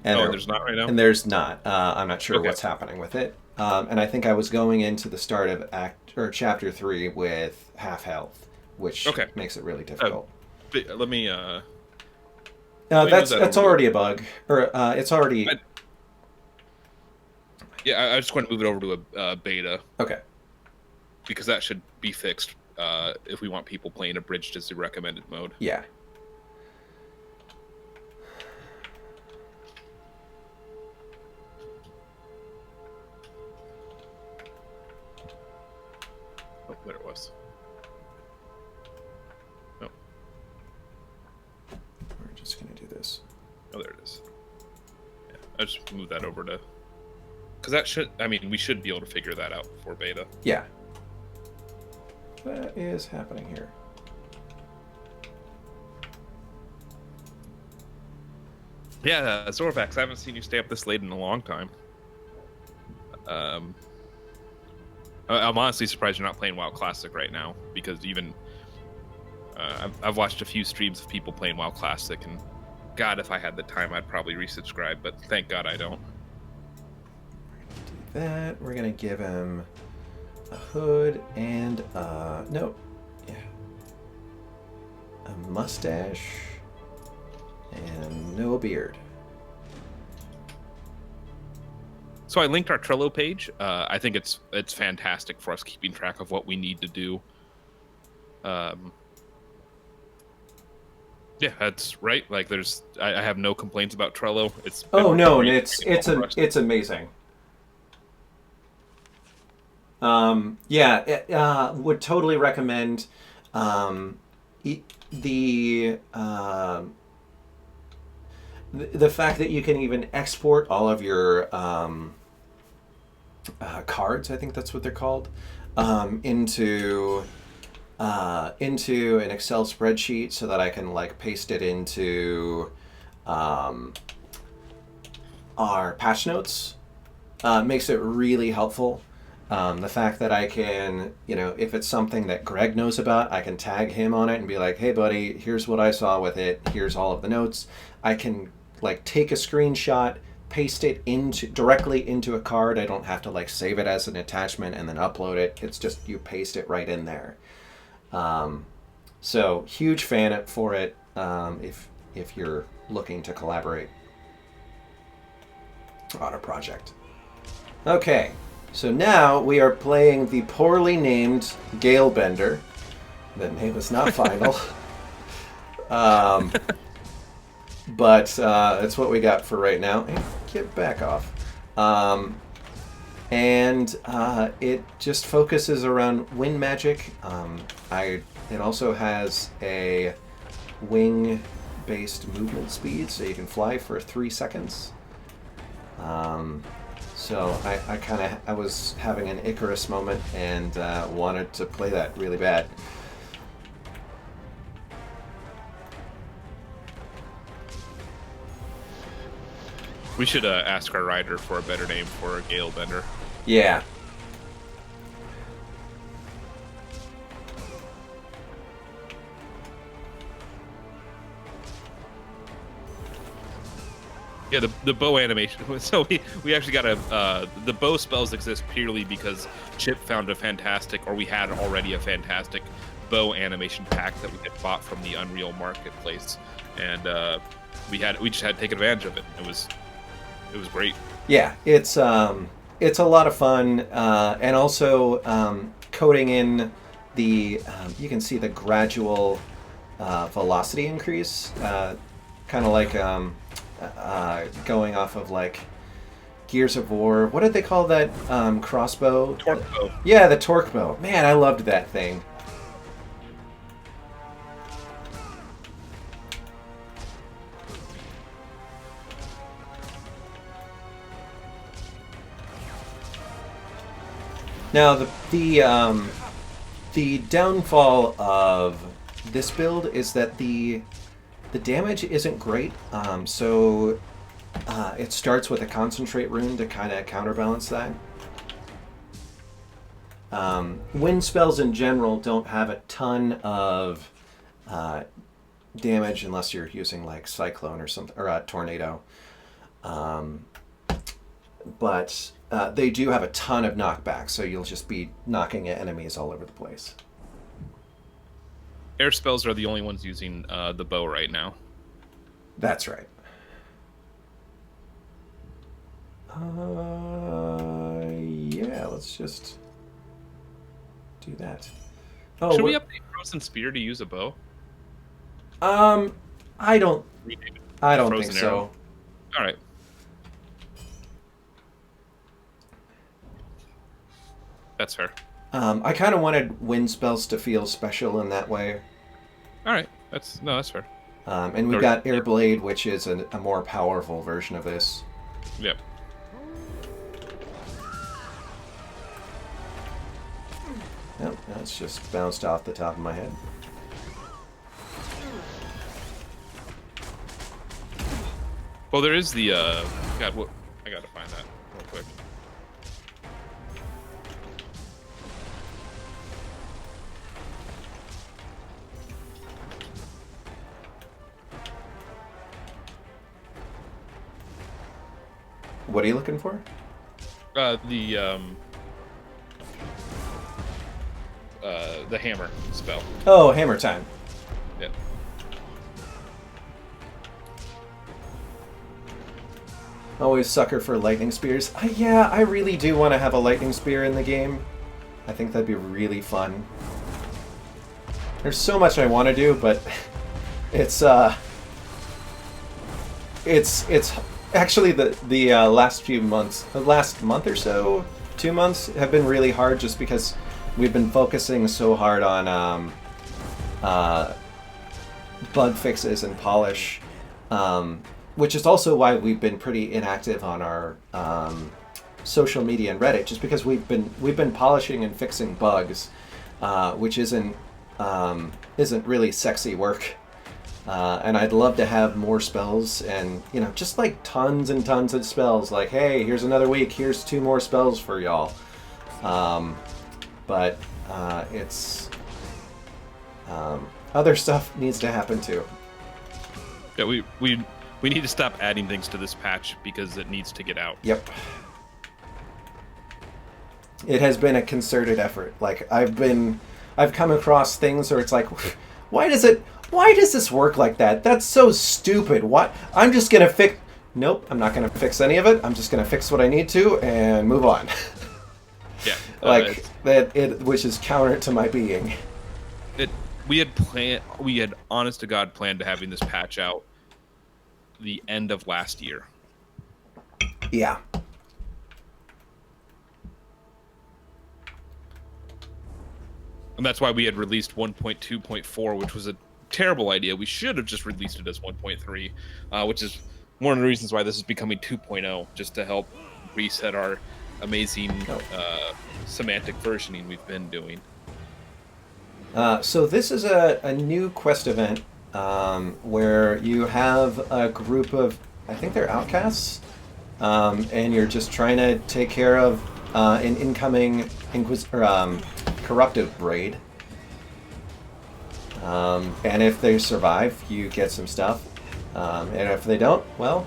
And there's not right now. And there's not. I'm not sure what's happening with it. And I think I was going into the start of chapter 3 with half health, which makes it really difficult. Let me. That's already a bug, or it's already. I just want to move it over to a beta. Okay. Because that should be fixed if we want people playing Abridged as the recommended mode. Yeah. Oh, there it was. No. We're just going to do this. Oh, there it is. Yeah, I just move that over to... Because that should... I mean, we should be able to figure that out before beta. Yeah. What is happening here? Yeah, Zorvax, I haven't seen you stay up this late in a long time. I'm honestly surprised you're not playing WoW Classic right now, because even... I've watched a few streams of people playing WoW Classic, and God, if I had the time, I'd probably resubscribe, but thank God I don't. Do that. We're going to give him a hood and, a mustache and no beard. So I linked our Trello page. I think it's fantastic for us keeping track of what we need to do. Yeah, that's right. Like, I have no complaints about Trello. It's been Oh no, and really it's amazing. Would totally recommend the the fact that you can even export all of your cards. I think that's what they're called, into an Excel spreadsheet so that I can like paste it into our patch notes. Makes it really helpful. The fact that I can, if it's something that Greg knows about, I can tag him on it and be like, hey buddy, here's what I saw with it. Here's all of the notes. I can like take a screenshot, paste it directly into a card. I don't have to like save it as an attachment and then upload it. It's just you paste it right in there. So huge fan for it if you're looking to collaborate on a project. Okay, so now we are playing the poorly named Galebender. The name is not final. But that's what we got for right now. Hey, get back off. And it just focuses around wind magic. It also has a wing-based movement speed, so you can fly for 3 seconds. So I was having an Icarus moment and wanted to play that really bad. We should ask our writer for a better name for a Galebender. Yeah. Yeah, the bow animation. So we actually got the bow spells exist purely because Chip found we had already a fantastic bow animation pack that we had bought from the Unreal Marketplace, and we just had to take advantage of it. It was great. Yeah, it's a lot of fun, and also coding in the you can see the gradual velocity increase, kind of like going off of like Gears of War. What did they call that crossbow? Torque bow. Yeah, the torque bow. Man, I loved that thing. Now the downfall of this build is that the damage isn't great. So it starts with a concentrate rune to kind of counterbalance that. Wind spells in general don't have a ton of damage unless you're using like Cyclone or something, or a Tornado. But they do have a ton of knockback, so you'll just be knocking at enemies all over the place. Air spells are the only ones using the bow right now. That's right. Yeah, let's just do that. Oh, should we update Frozen Spear to use a bow? I don't Frozen think so. Arrow. All right. That's fair. I kind of wanted wind spells to feel special in that way. All right. That's fair. And we've got Airblade, which is a more powerful version of this. Yep. Nope, that's just bounced off the top of my head. Well, there is the God. What? I gotta find that real quick. What are you looking for? The hammer spell. Oh, hammer time. Yeah. Always sucker for lightning spears. Yeah, I really do want to have a lightning spear in the game. I think that'd be really fun. There's so much I want to do, but it's actually the last few months, the last month or so, 2 months have been really hard just because we've been focusing so hard on bug fixes and polish, which is also why we've been pretty inactive on our social media and Reddit, just because we've been polishing and fixing bugs, which isn't really sexy work. And I'd love to have more spells and, just like tons and tons of spells. Like, hey, here's another week. Here's 2 more spells for y'all. But it's... other stuff needs to happen too. Yeah, we need to stop adding things to this patch because it needs to get out. Yep. It has been a concerted effort. Like, I've come across things where it's like, why does this work like that? That's so stupid. What? I'm just gonna fix... Nope, I'm not gonna fix any of it. I'm just gonna fix what I need to and move on. Yeah. Which is counter to my being. We had honest to God planned to having this patch out the end of last year. Yeah. And that's why we had released 1.2.4, which was a terrible idea. We should have just released it as 1.3, which is one of the reasons why this is becoming 2.0, just to help reset our amazing semantic versioning we've been doing. So this is a new quest event where you have a group of, I think they're outcasts, and you're just trying to take care of an incoming corruptive raid. And if they survive, you get some stuff. And if they don't, well,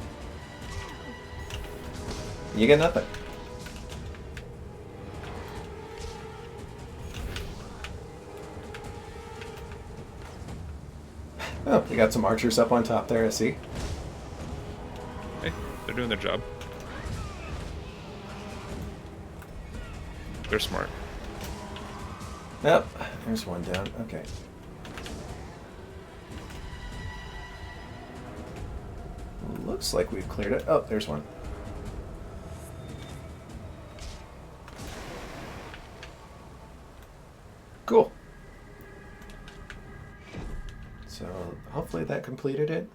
you get nothing. Oh, we got some archers up on top there, I see. Hey, they're doing their job. They're smart. Yep, there's one down. Okay. Looks like we've cleared it. Oh, there's one. Cool. So hopefully that completed it.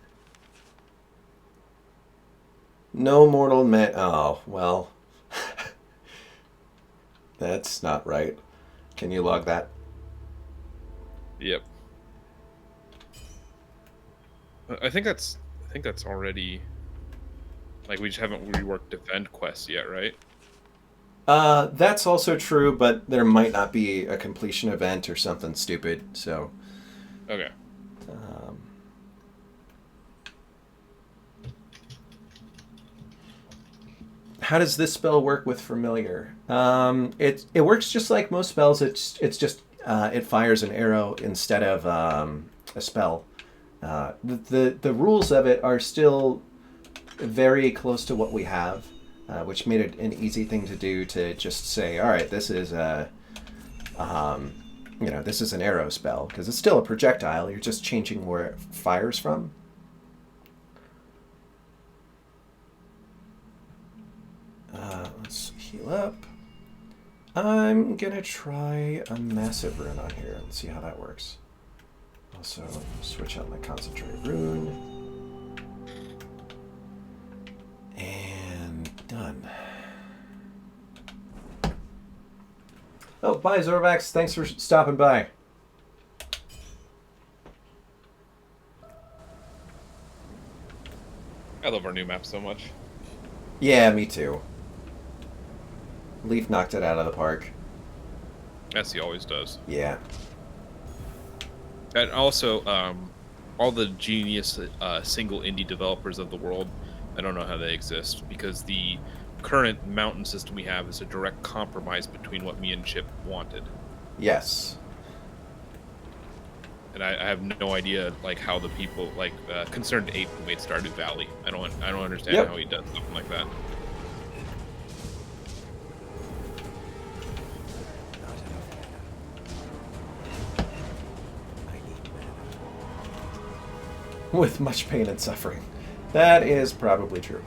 No mortal man. Oh, well. That's not right. Can you log that? Yep. I think that's already, like, we just haven't reworked defend quests yet, right? That's also true, but there might not be a completion event or something stupid, so... Okay. How does this spell work with familiar? It works just like most spells. It's just it fires an arrow instead of a spell. The rules of it are still very close to what we have, which made it an easy thing to do to just say, all right, this is a this is an arrow spell because it's still a projectile. You're just changing where it fires from. Let's heal up. I'm gonna try a massive rune on here and see how that works. Also, switch out my concentrate rune. And done. Oh, bye Zorvax. Thanks for stopping by. I love our new map so much. Yeah, me too. Leaf knocked it out of the park. As he always does. Yeah. And also, all the genius single indie developers of the world, I don't know how they exist, because the current mountain system we have is a direct compromise between what me and Chip wanted. Yes. and I have no idea like how the people like Concerned Ape who made Stardew Valley. I don't understand Yep. how he does something like that. Not enough mana. I need mana. With much pain and suffering. That is probably true.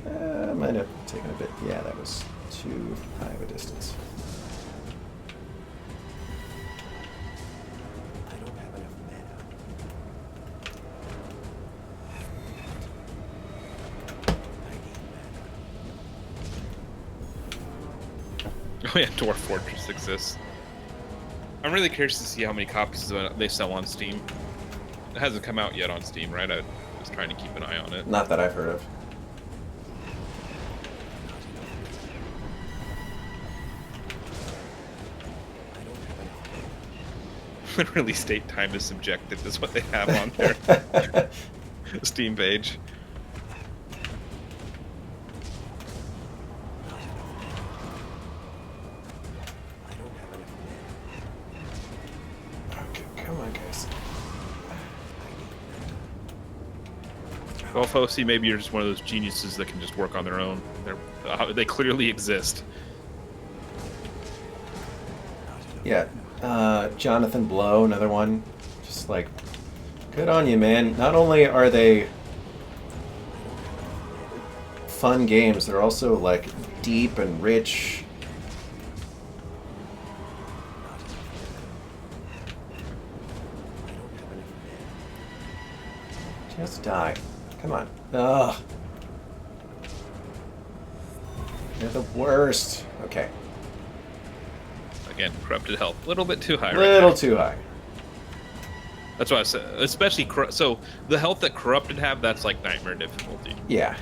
Might have taken a bit. Yeah, that was too high of a distance. I don't have enough mana. I need mana. Oh yeah, Dwarf Fortress exists. I'm really curious to see how many copies they sell on Steam. It hasn't come out yet on Steam, right? I was trying to keep an eye on it. Not that I've heard of. I don't have enough mana. When release date time is subjective is what they have on their Steam page. Not enough mana. I don't have enough mana. Okay, come on, guys. I need mana. Well, Fosi, maybe you're just one of those geniuses that can just work on their own. They clearly exist. Not enough. Yeah, Jonathan Blow, another one. Just like, good on you, man. Not only are they fun games, they're also like deep and rich. Not enough mana. I don't have enough mana. Just die. Come on. Ugh. You're the worst. Okay. Again, corrupted health. A little bit too high. A Right little now. too high. That's what I said. Especially, so the health that corrupted have, that's like nightmare difficulty. Yeah.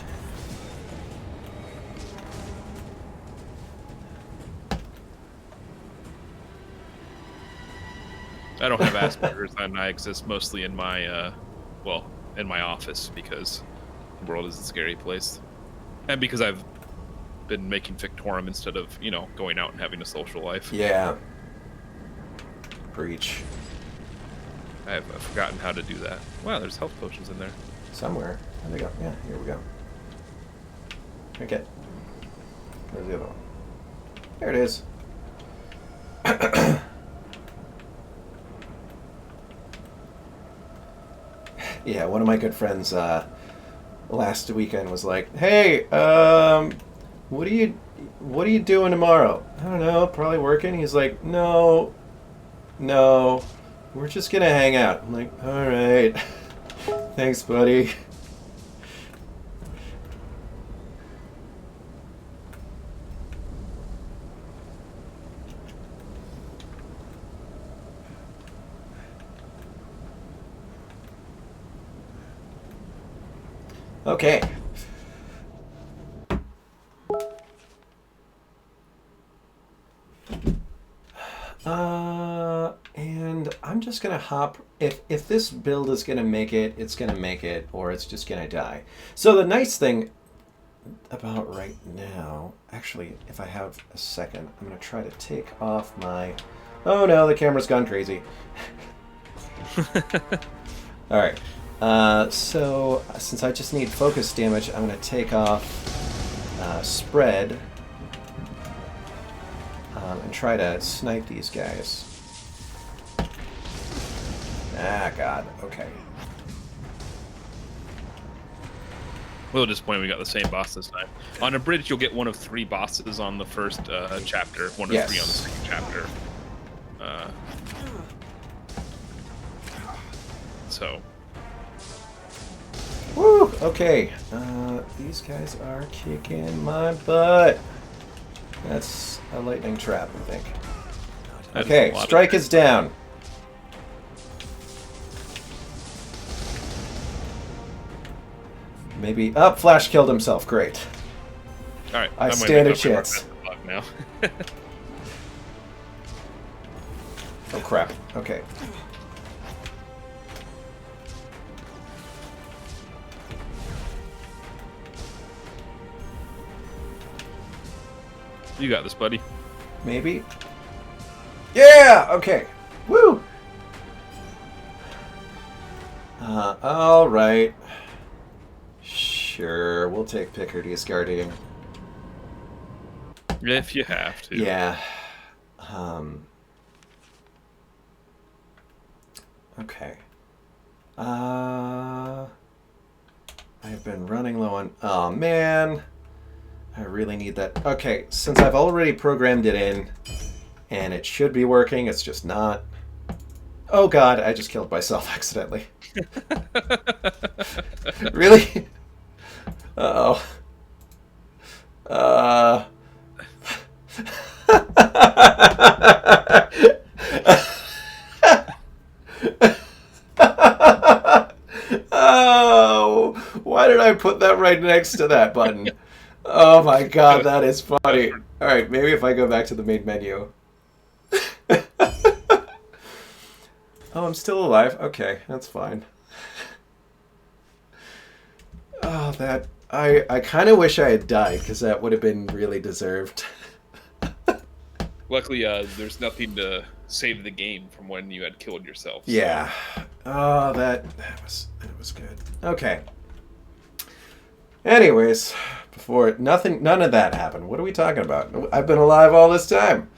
I don't have Asperger's, and I exist mostly in my, well, in my office because the world is a scary place, and because I've been making Fictorum instead of going out and having a social life. Yeah. Preach. I've forgotten how to do that. Wow, there's health potions in there. Somewhere. There we go. Yeah, here we go. Okay. Where's the other one? There it is. Yeah, one of my good friends last weekend was like, "Hey, what are you doing tomorrow?" I don't know, probably working. He's like, "No, we're just gonna hang out." I'm like, "All right, thanks, buddy." Okay. And I'm just gonna hop. If this build is gonna make it, it's gonna make it, or it's just gonna die. So the nice thing about right now, actually, if I have a second, I'm gonna try to take off my. Oh no, the camera's gone crazy. All right. So since I just need focus damage, I'm going to take off spread and try to snipe these guys. Ah, God. Okay. A little disappointed we got the same boss this time. On a bridge, you'll get one of 3 bosses on the first chapter, one of 3 on the Yes. second chapter. So, Woo! Okay. These guys are kicking my butt. That's a lightning trap, I think. that is a Okay, lot of- strike is down. Maybe. Up, Flash killed himself. Great. All right, I I'm gonna stand make a up for my chance. bad luck now. Oh, crap. Okay. You got this, buddy. Maybe. Yeah! Okay. Woo! All right. Sure, we'll take Picardy's Guardian. If you have to. Yeah. Okay. I've been running low on... Oh, man. I really need that. Okay, since I've already programmed it in, and it should be working, it's just not. Oh, God, I just killed myself accidentally. Really? Uh-oh. Oh, why did I put that right next to that button? Oh my god, that is funny. Alright, maybe if I go back to the main menu. Oh, I'm still alive. Okay, that's fine. Oh, that... I kind of wish I had died, because that would have been really deserved. Luckily, there's nothing to save the game from when you had killed yourself. So. Yeah. Oh, that was good. Okay. Anyways, none of that happened. What are we talking about? I've been alive all this time.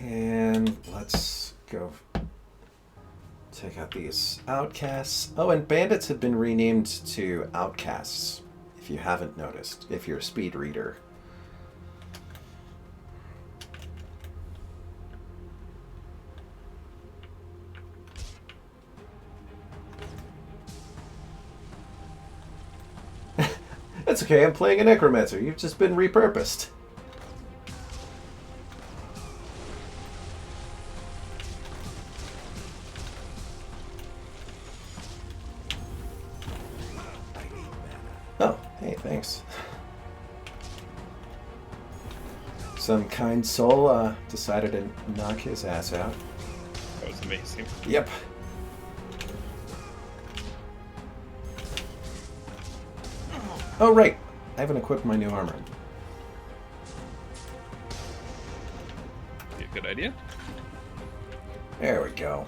And let's go take out these outcasts. Oh, and bandits have been renamed to outcasts, if you haven't noticed, if you're a speed reader. That's okay, I'm playing a necromancer. You've just been repurposed. Oh, hey, thanks. Some kind soul decided to knock his ass out. That was amazing. Yep. Oh, right. I haven't equipped my new armor. Be a good idea. There we go.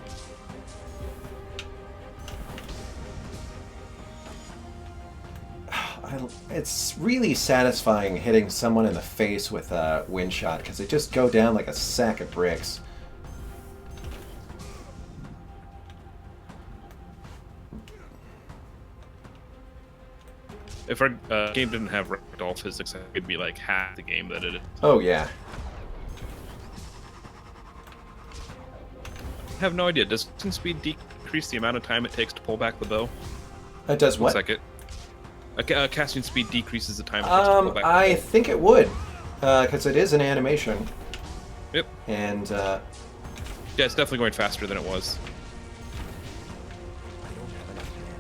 It's really satisfying hitting someone in the face with a wind shot because they just go down like a sack of bricks. If our game didn't have ragdoll physics, it'd be like half the game that it is. Oh, yeah. I have no idea. Does casting speed decrease the amount of time it takes to pull back the bow? It does what? One second. Casting speed decreases the time it takes to pull back the bow. I think it would, because it is an animation. Yep. And, yeah, it's definitely going faster than it was. I don't have enough mana.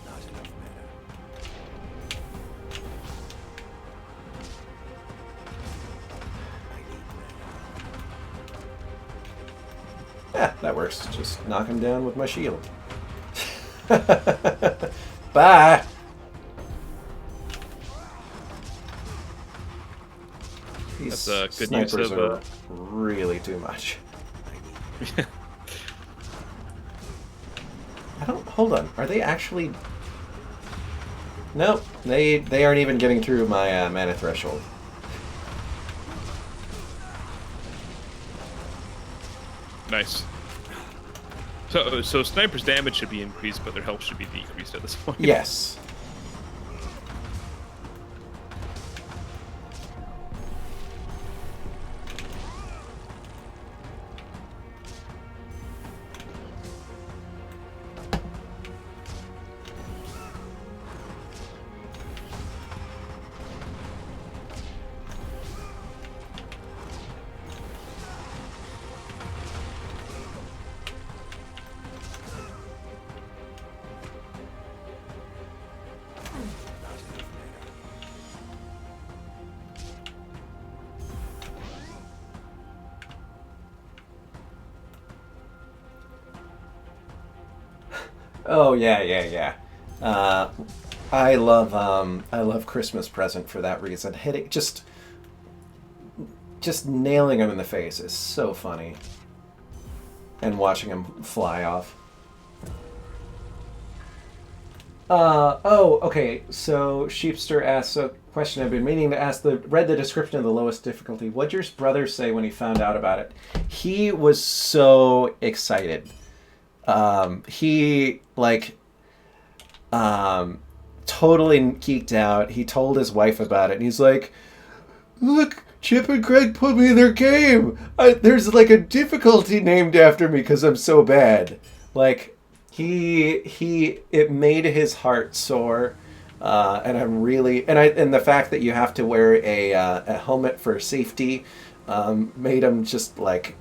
Not enough mana. I need mana. yeah, that works. Just knock him down with my shield. Bye! These That's good use snipers of, are really too much. I don't... Hold on. Are they actually... Nope. They aren't even getting through my mana threshold. Nice. So snipers' damage should be increased, but their health should be decreased at this point. Yes. Oh, yeah. I love Christmas Present for that reason. Hitting just nailing him in the face is so funny, and watching him fly off. Oh, okay. So Sheepster asks a question I've been meaning to ask. Read the description of the lowest difficulty. What'd your brother say when he found out about it? He was so excited. He totally geeked out. He told his wife about it, and he's like, "Look, Chip and Craig put me in their game. There's like a difficulty named after me because I'm so bad." Like, it made his heart soar, and I'm really and the fact that you have to wear a helmet for safety made him just like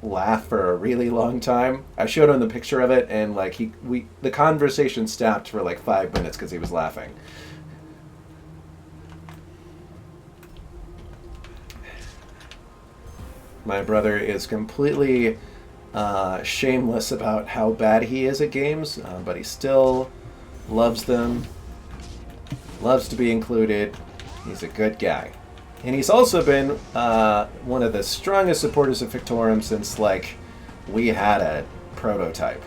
laugh for a really long time. I showed him the picture of it, and like the conversation stopped for like 5 minutes because he was laughing. My brother is completely shameless about how bad he is at games, but he still loves them, loves to be included. He's a good guy. And he's also been one of the strongest supporters of Fictorum since, like, we had a prototype.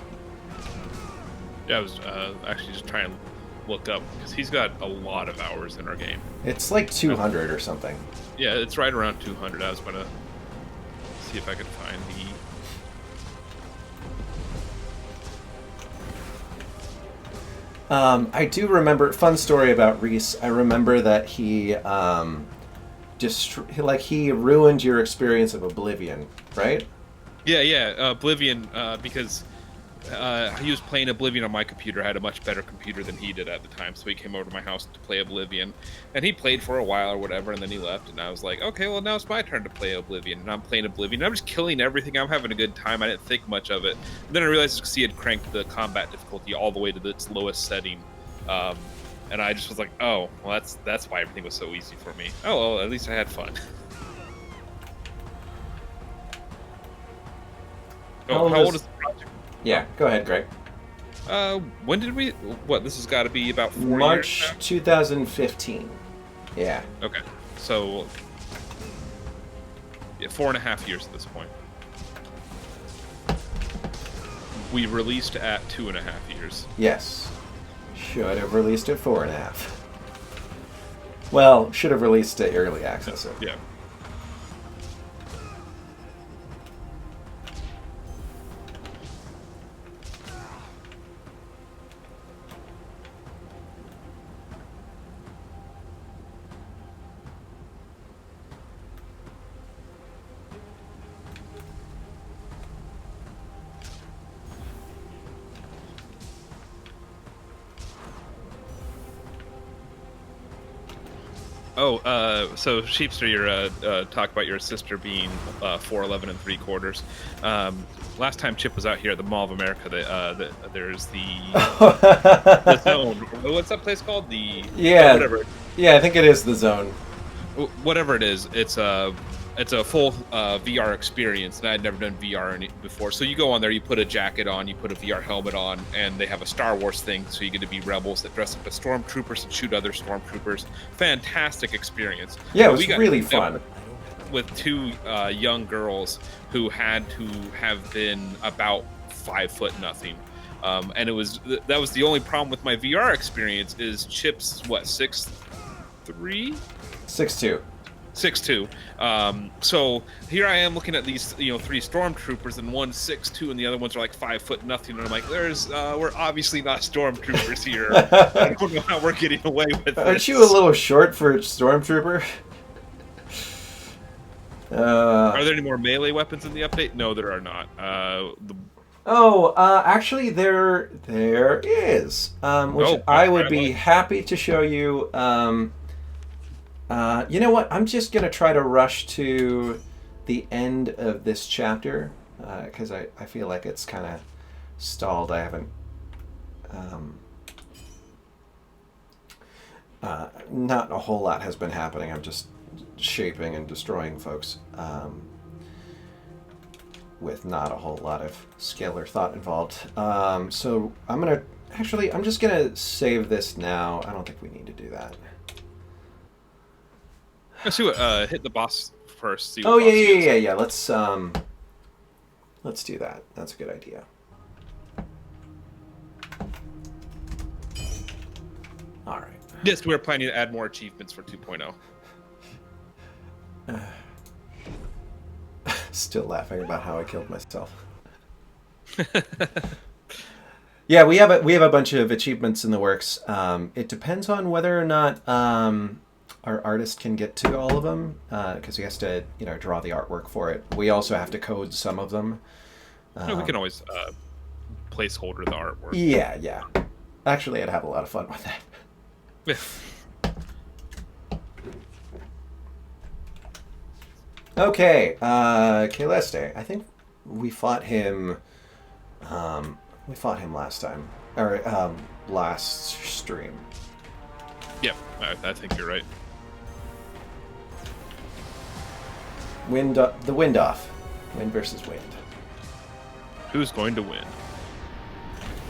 Yeah, I was actually just trying to look up, because he's got a lot of hours in our game. It's like 200 or something. Yeah, it's right around 200. I was going to see if I could find the... I do remember, fun story about Reese. I remember that he he ruined your experience of Oblivion, right? Yeah, Oblivion, because he was playing Oblivion on my computer. I had a much better computer than he did at the time, so he came over to my house to play Oblivion. And he played for a while or whatever, and then he left, and I was like, okay, well, now it's my turn to play Oblivion. And I'm playing Oblivion. I'm just killing everything. I'm having a good time. I didn't think much of it. And then I realized because he had cranked the combat difficulty all the way to its lowest setting. And I just was like, oh, well, that's why everything was so easy for me. Oh, well, at least I had fun. Oh, how old is the project? Yeah, go ahead, Greg. When did we... What, this has got to be about 4 years March now? 2015. Yeah. Okay, so... Yeah, 4.5 years at this point. We released at 2.5 years. Yes. Should have released at 4.5. Well, should have released to early access. Yeah. Oh, so Sheepster, you're talk about your sister being 4'11 and 3/4. Last time Chip was out here at the Mall of America, there's the Zone. What's that place called? Whatever. Yeah, I think it is the Zone. Whatever it is, it's a full VR experience, and I'd never done VR before. So you go on there, you put a jacket on, you put a VR helmet on, and they have a Star Wars thing, so you get to be rebels that dress up as stormtroopers and shoot other stormtroopers. Fantastic experience. Yeah, it was really fun. With two young girls who had to have been about 5'0". And that was the only problem with my VR experience is Chip's, what, 6'3"? 6'2". 6'2". So here I am looking at these, 3 stormtroopers, and one's 6'2", and the other ones are like 5'0", and I'm like, we're obviously not stormtroopers here. I don't know how we're getting away with this. Aren't you a little short for a stormtrooper? Are there any more melee weapons in the update? No, there are not. Actually, there is, which I would be happy to show you. You know what? I'm just gonna try to rush to the end of this chapter because I feel like it's kind of stalled. I haven't. Not a whole lot has been happening. I'm just shaping and destroying folks. with not a whole lot of skill or thought involved. So I'm just gonna save this now. I don't think we need to do that. Let's see what hit the boss first. See what Oh boss he is. yeah. Let's do that. That's a good idea. All right. Yes, we're planning to add more achievements for 2.0. Still laughing about how I killed myself. Yeah, we have a bunch of achievements in the works. It depends on whether or not our artist can get to all of them, because he has to draw the artwork for it. We also have to code some of them. No, we can always placeholder the artwork. Yeah. Actually, I'd have a lot of fun with that. Yeah. Okay, Celeste. I think we fought him. We fought him last time, or last stream. Yep, I think you're right. The wind off. Wind versus wind. Who's going to win?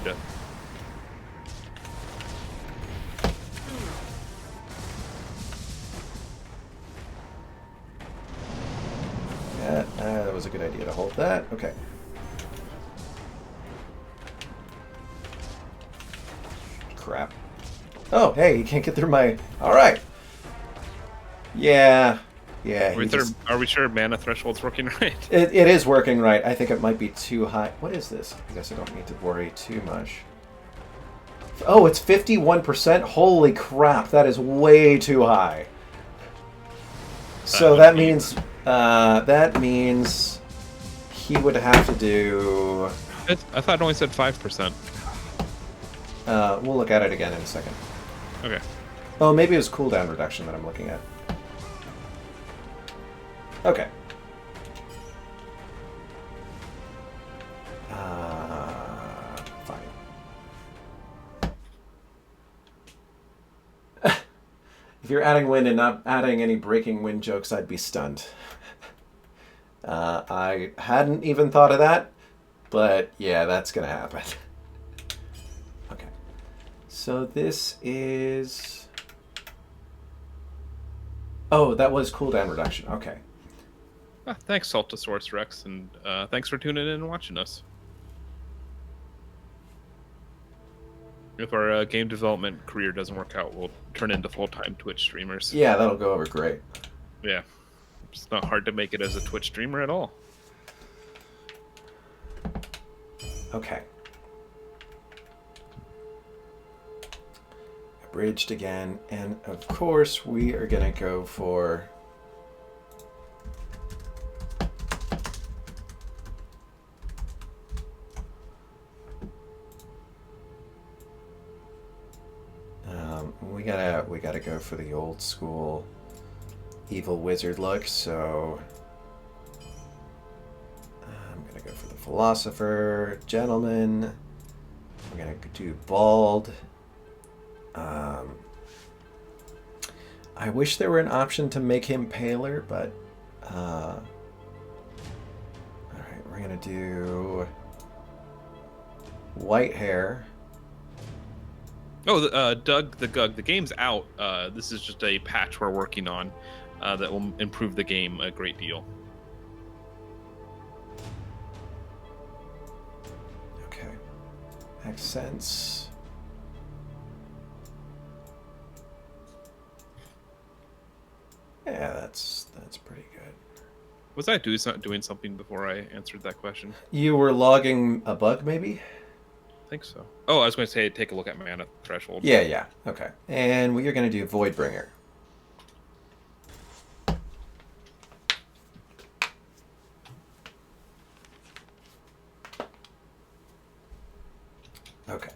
Yeah. That was a good idea to hold that. Okay. Crap. Oh, hey, you can't get through my... Alright. Yeah. Are we sure mana threshold's working right? It is working right. I think it might be too high. What is this? I guess I don't need to worry too much. Oh, it's 51%? Holy crap, that is way too high. So that means he would have to do... I thought it only said 5%. We'll look at it again in a second. Okay. Oh, maybe it was cooldown reduction that I'm looking at. Okay. Fine. If you're adding wind and not adding any breaking wind jokes, I'd be stunned. I hadn't even thought of that, but yeah, that's gonna happen. Okay. So this is... Oh, that was cooldown reduction. Okay. Thanks, Saltosaurus Rex, and thanks for tuning in and watching us. If our game development career doesn't work out, we'll turn into full-time Twitch streamers. Yeah, that'll go over great. Yeah. It's not hard to make it as a Twitch streamer at all. Okay. Abridged again, and of course we are gonna go for... we gotta go for the old school evil wizard look, so I'm gonna go for the philosopher, gentleman. I'm gonna do bald. I wish there were an option to make him paler, but all right, we're gonna do white hair. Oh, Doug the Gug, the game's out. This is just a patch we're working on that will improve the game a great deal. Okay. Accents. Yeah, that's pretty good. Was I doing something before I answered that question? You were logging a bug, maybe? I think so. Oh, I was going to say take a look at mana threshold. Yeah. Okay. And we are going to do Voidbringer. Okay.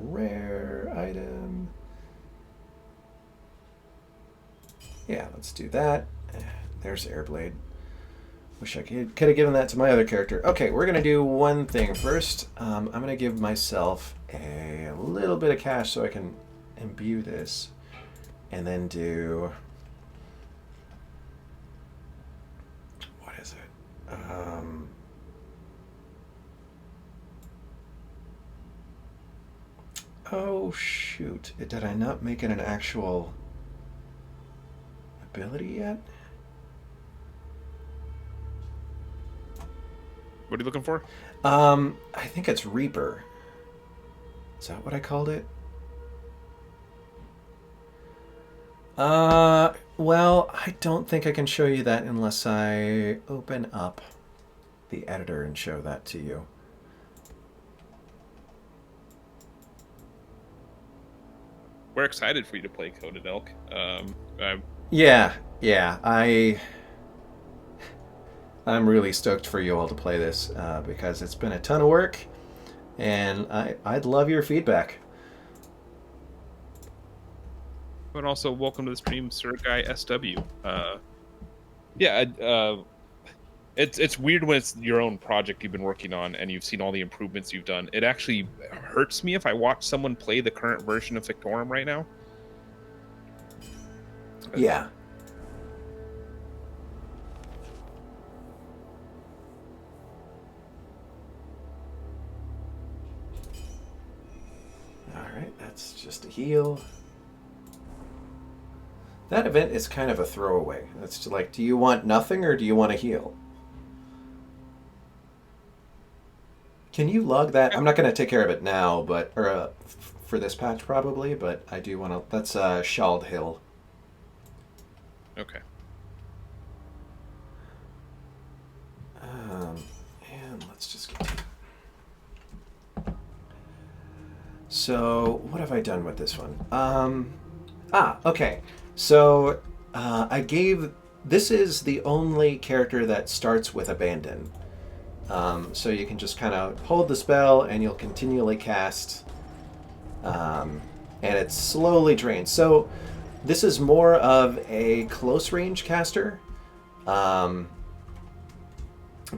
Rare item. Yeah, let's do that. There's Airblade. Wish I could have given that to my other character. Okay, we're going to do one thing first. I'm going to give myself a little bit of cash so I can imbue this. And then do Um, oh, shoot. Did I not make it an actual ability yet? What are you looking for? I think it's Reaper. Is that what I called it? Well, I don't think I can show you that unless I open up the editor and show that to you. We're excited for you to play Coded Elk. Yeah, I'm really stoked for you all to play this because it's been a ton of work, and I'd love your feedback. And also, welcome to the stream, Sir Guy SW. Yeah, it's weird when it's your own project you've been working on and you've seen all the improvements you've done. It actually hurts me if I watch someone play the current version of Fictorum right now. Yeah. All right, that's just a heal. That event is kind of a throwaway. It's like, do you want nothing or do you want to heal? Can you log that? I'm not going to take care of it now, but for this patch probably, but I do want to. That's Shald Hill. Okay. And let's just get. So what have I done with this one? Okay. So I gave. This is the only character that starts with Abandon. So you can just kind of hold the spell and you'll continually cast. And it's slowly drained. So this is more of a close range caster.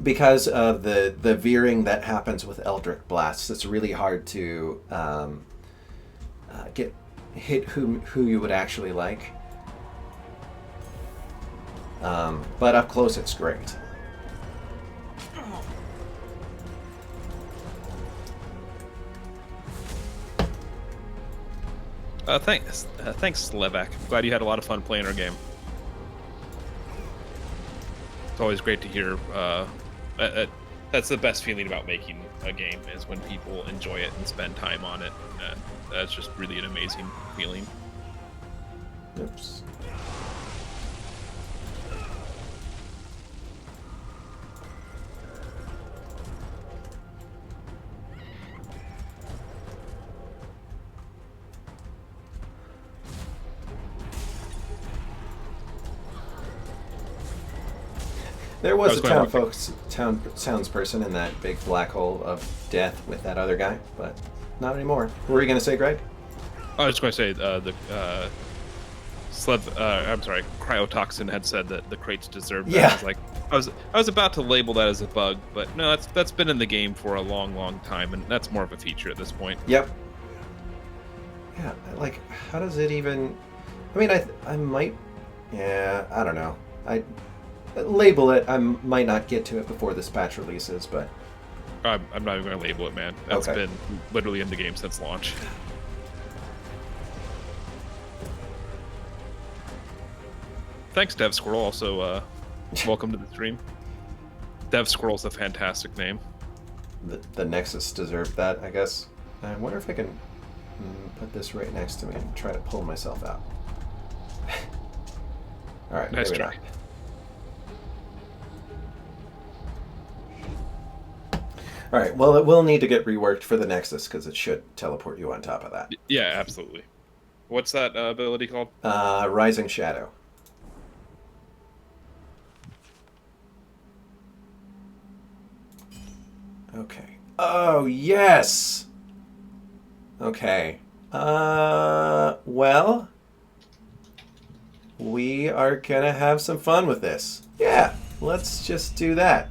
Because of the veering that happens with Eldritch Blasts, it's really hard to hit who you would actually like. But up close, it's great. Thanks, Levak. Glad you had a lot of fun playing our game. It's always great to hear. That's the best feeling about making a game is when people enjoy it and spend time on it. That's just really an amazing feeling. Oops. There was a town sounds person in that big black hole of death with that other guy, but not anymore. What were you going to say, Greg? I was just going to say Cryotoxin had said that the crates deserved that. Yeah. I was about to label that as a bug, but no, that's been in the game for a long time, and that's more of a feature at this point. Yep. Yeah, like, how does it even... I mean, I might... Yeah, I don't know. I label it. I might not get to it before this patch releases, but... I'm not even going to label it, man. That's Okay. been literally in the game since launch. Thanks, Dev Squirrel. Also, welcome to the stream. Dev Squirrel's a fantastic name. The Nexus deserved that, I guess. I wonder if I can put this right next to me and try to pull myself out. All right, Nice maybe try. not. All right, well, it will need to get reworked for the Nexus because it should teleport you on top of that. Yeah, absolutely. What's that ability called? Rising Shadow. Okay. Oh, yes! Okay. Well, we are gonna have some fun with this. Yeah, let's just do that.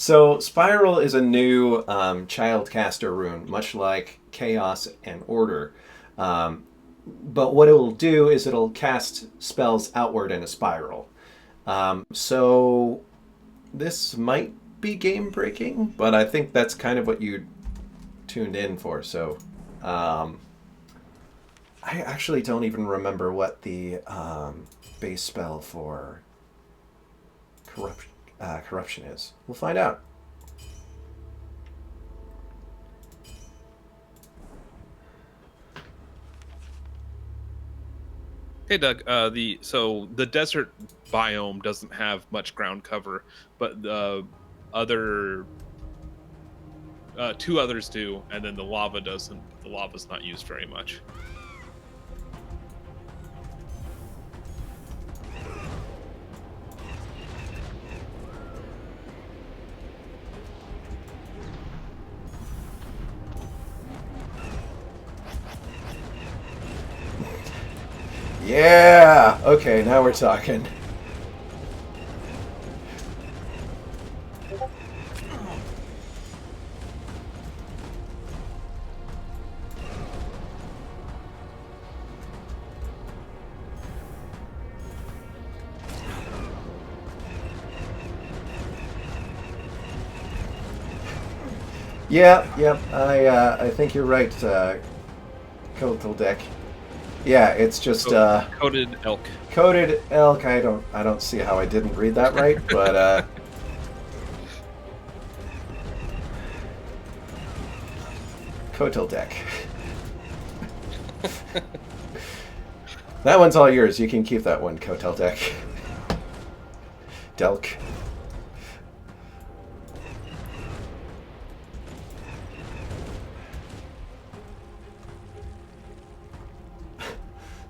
So, Spiral is a new child caster rune, much like Chaos and Order. But what it will do is it'll cast spells outward in a spiral. So this might be game breaking, but I think that's kind of what you tuned in for. So I actually don't even remember what the base spell for corruption is. We'll find out. Hey Doug, the desert biome doesn't have much ground cover, but the other two others do, and then the lava doesn't. The lava's not used very much. Yeah! Okay, now we're talking. Yep. I think you're right, Kotal Deck. Yeah, it's just Coated elk. Coated elk. I don't see how I didn't read that right, but Kotal Deck. That one's all yours. You can keep that one, Kotal Deck. Delk.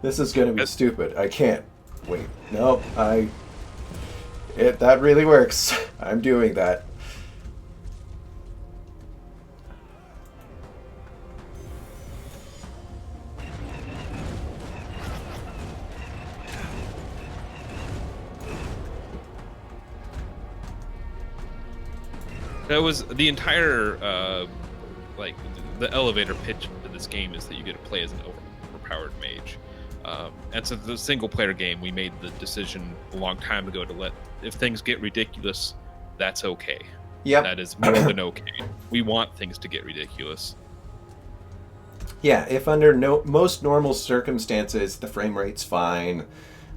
This is gonna be stupid. I can't. Wait. Nope. That really works. I'm doing that. That was the entire the elevator pitch of this game is that you get to play as an overpowered mage. And so the single player game, we made the decision a long time ago to let, if things get ridiculous, that's okay. Yep. That is more than okay. We want things to get ridiculous. Yeah, if under most normal circumstances the frame rate's fine,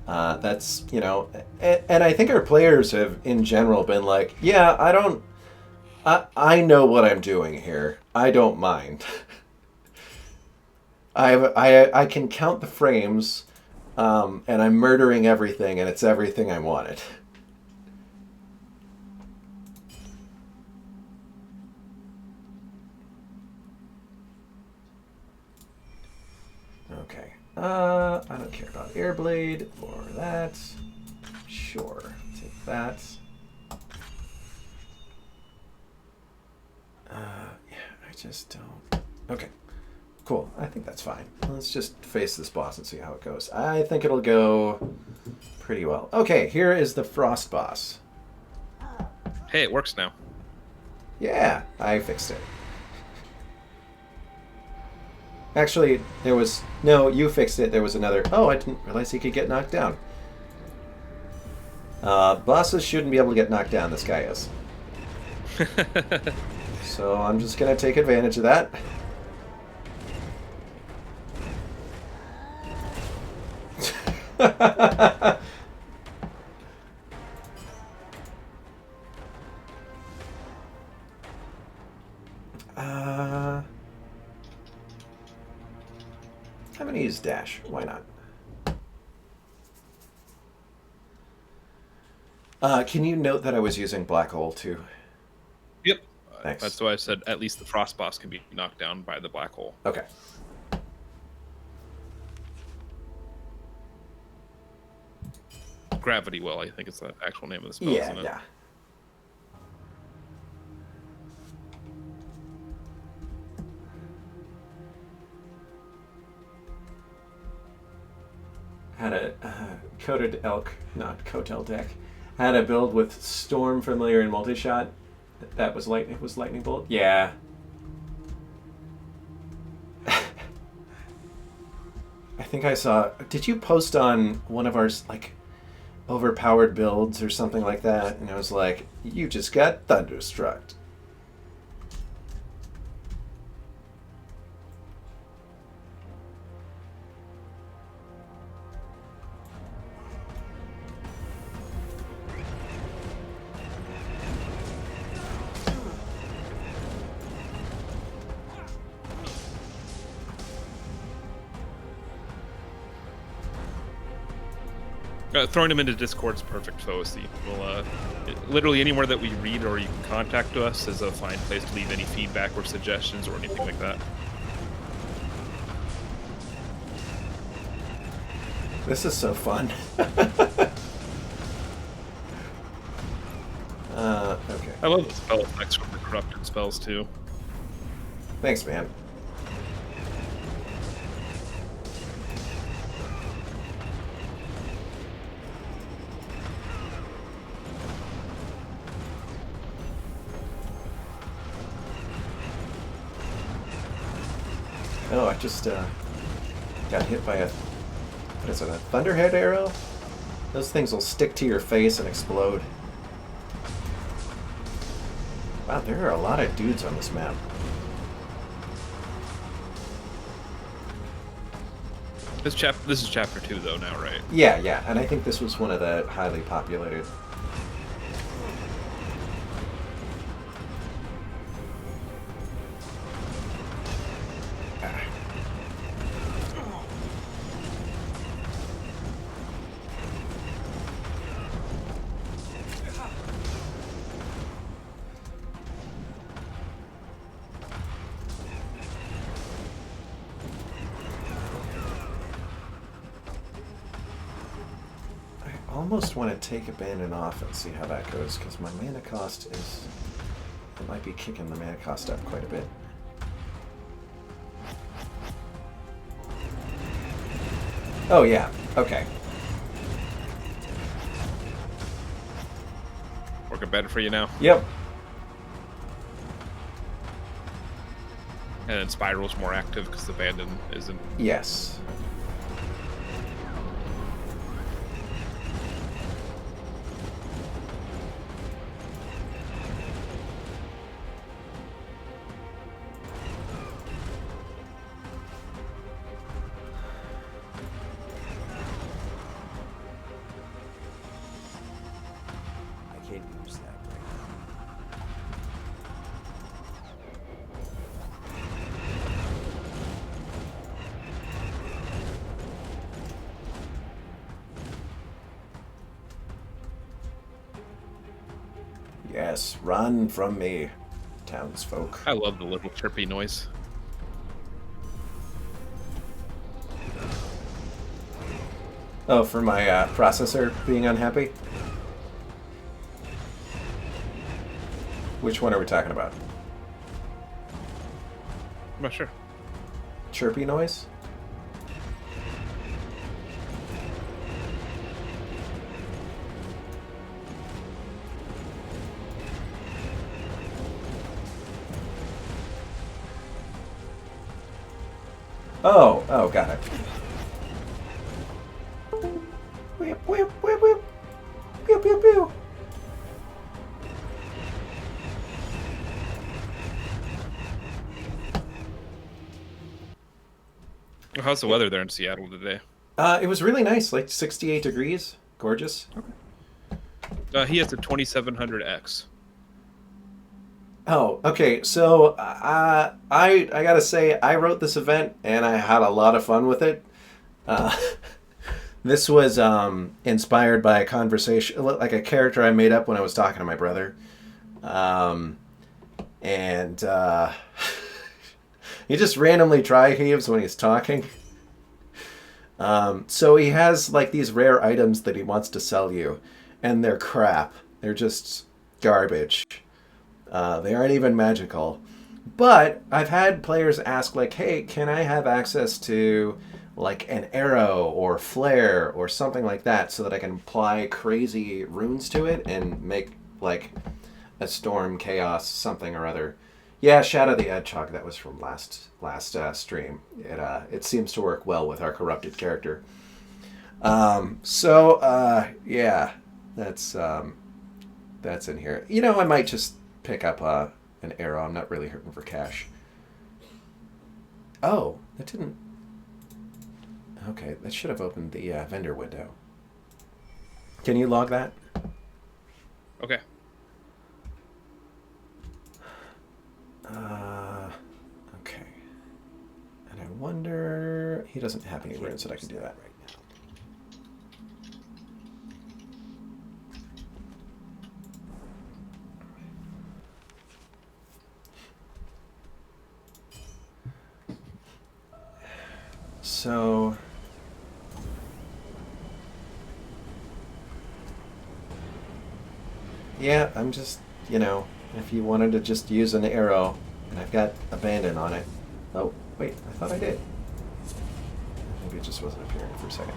that's, and I think our players have in general been like, yeah, I know what I'm doing here. I don't mind. I can count the frames, and I'm murdering everything, and it's everything I wanted. Okay. I don't care about Airblade or that. Sure, take that. Yeah, I just don't. Okay. Cool. I think that's fine. Let's just face this boss and see how it goes. I think it'll go pretty well. Okay, here is the Frost boss. Hey, it works now. Yeah, I fixed it. Actually, there was... No, you fixed it. There was another... Oh, I didn't realize he could get knocked down. Bosses shouldn't be able to get knocked down. This guy is. So I'm just going to take advantage of that. I'm going to use dash. Why not? Can you note that I was using black hole too? Yep. Thanks. That's why I said at least the frost boss can be knocked down by the black hole. Okay. Gravity well, I think it's the actual name of the spell, Yeah, isn't it? yeah. Had a coated elk, not Kotel deck. Had a build with Storm Familiar and Multi-Shot. That was lightning. Was lightning bolt? Yeah. I think I saw. Did you post on one of our overpowered builds or something like that, and I was like, you just got thunderstruck. Throwing them into Discord's perfect, Foesty. We'll, literally anywhere that we read or you can contact us is a fine place to leave any feedback or suggestions or anything like that. This is so fun. Okay. I love the spell effects from the corrupted spells too. Thanks, man. Oh, I just got hit by a, what is it, a thunderhead arrow? Those things will stick to your face and explode. Wow, there are a lot of dudes on this map. This is chapter 2 though now, right? Yeah, and I think this was one of the highly populated. Almost want to take Abandon off and see how that goes, because my mana cost is... It might be kicking the mana cost up quite a bit. Oh yeah, okay. Working better for you now? Yep. And then Spiral's more active because the Abandon isn't. Yes. I can't use that right now. Yes, run from me, townsfolk. I love the little chirpy noise. Oh, for my processor being unhappy? Which one are we talking about? I'm not sure. Chirpy noise? Oh, got it. Whip, whip, whip, whip. Pew, pew, pew. How's the weather there in Seattle today? It was really nice, like 68 degrees. Gorgeous. He has a 2700X. Oh, okay. So I gotta say, I wrote this event and I had a lot of fun with it. This was inspired by a conversation, like a character I made up when I was talking to my brother, and he just randomly tri-heaves when he's talking. So he has like these rare items that he wants to sell you, and they're crap. They're just garbage. They aren't even magical. But I've had players ask like, hey, can I have access to like an arrow or flare or something like that so that I can apply crazy runes to it and make like a storm, chaos, something or other. Yeah, Shadow the Hedgehog, that was from last stream. It seems to work well with our corrupted character. Yeah, that's in here. You know, I might just pick up an arrow. I'm not really hurting for cash. Oh, that didn't. Okay, that should have opened the vendor window. Can you log that? Okay. Okay. And I wonder... He doesn't have any runes that I can do that. right now. So... Yeah, I'm just, you know, if you wanted to just use an arrow, and I've got abandon on it. Oh, wait, I thought I did. Maybe it just wasn't appearing for a second.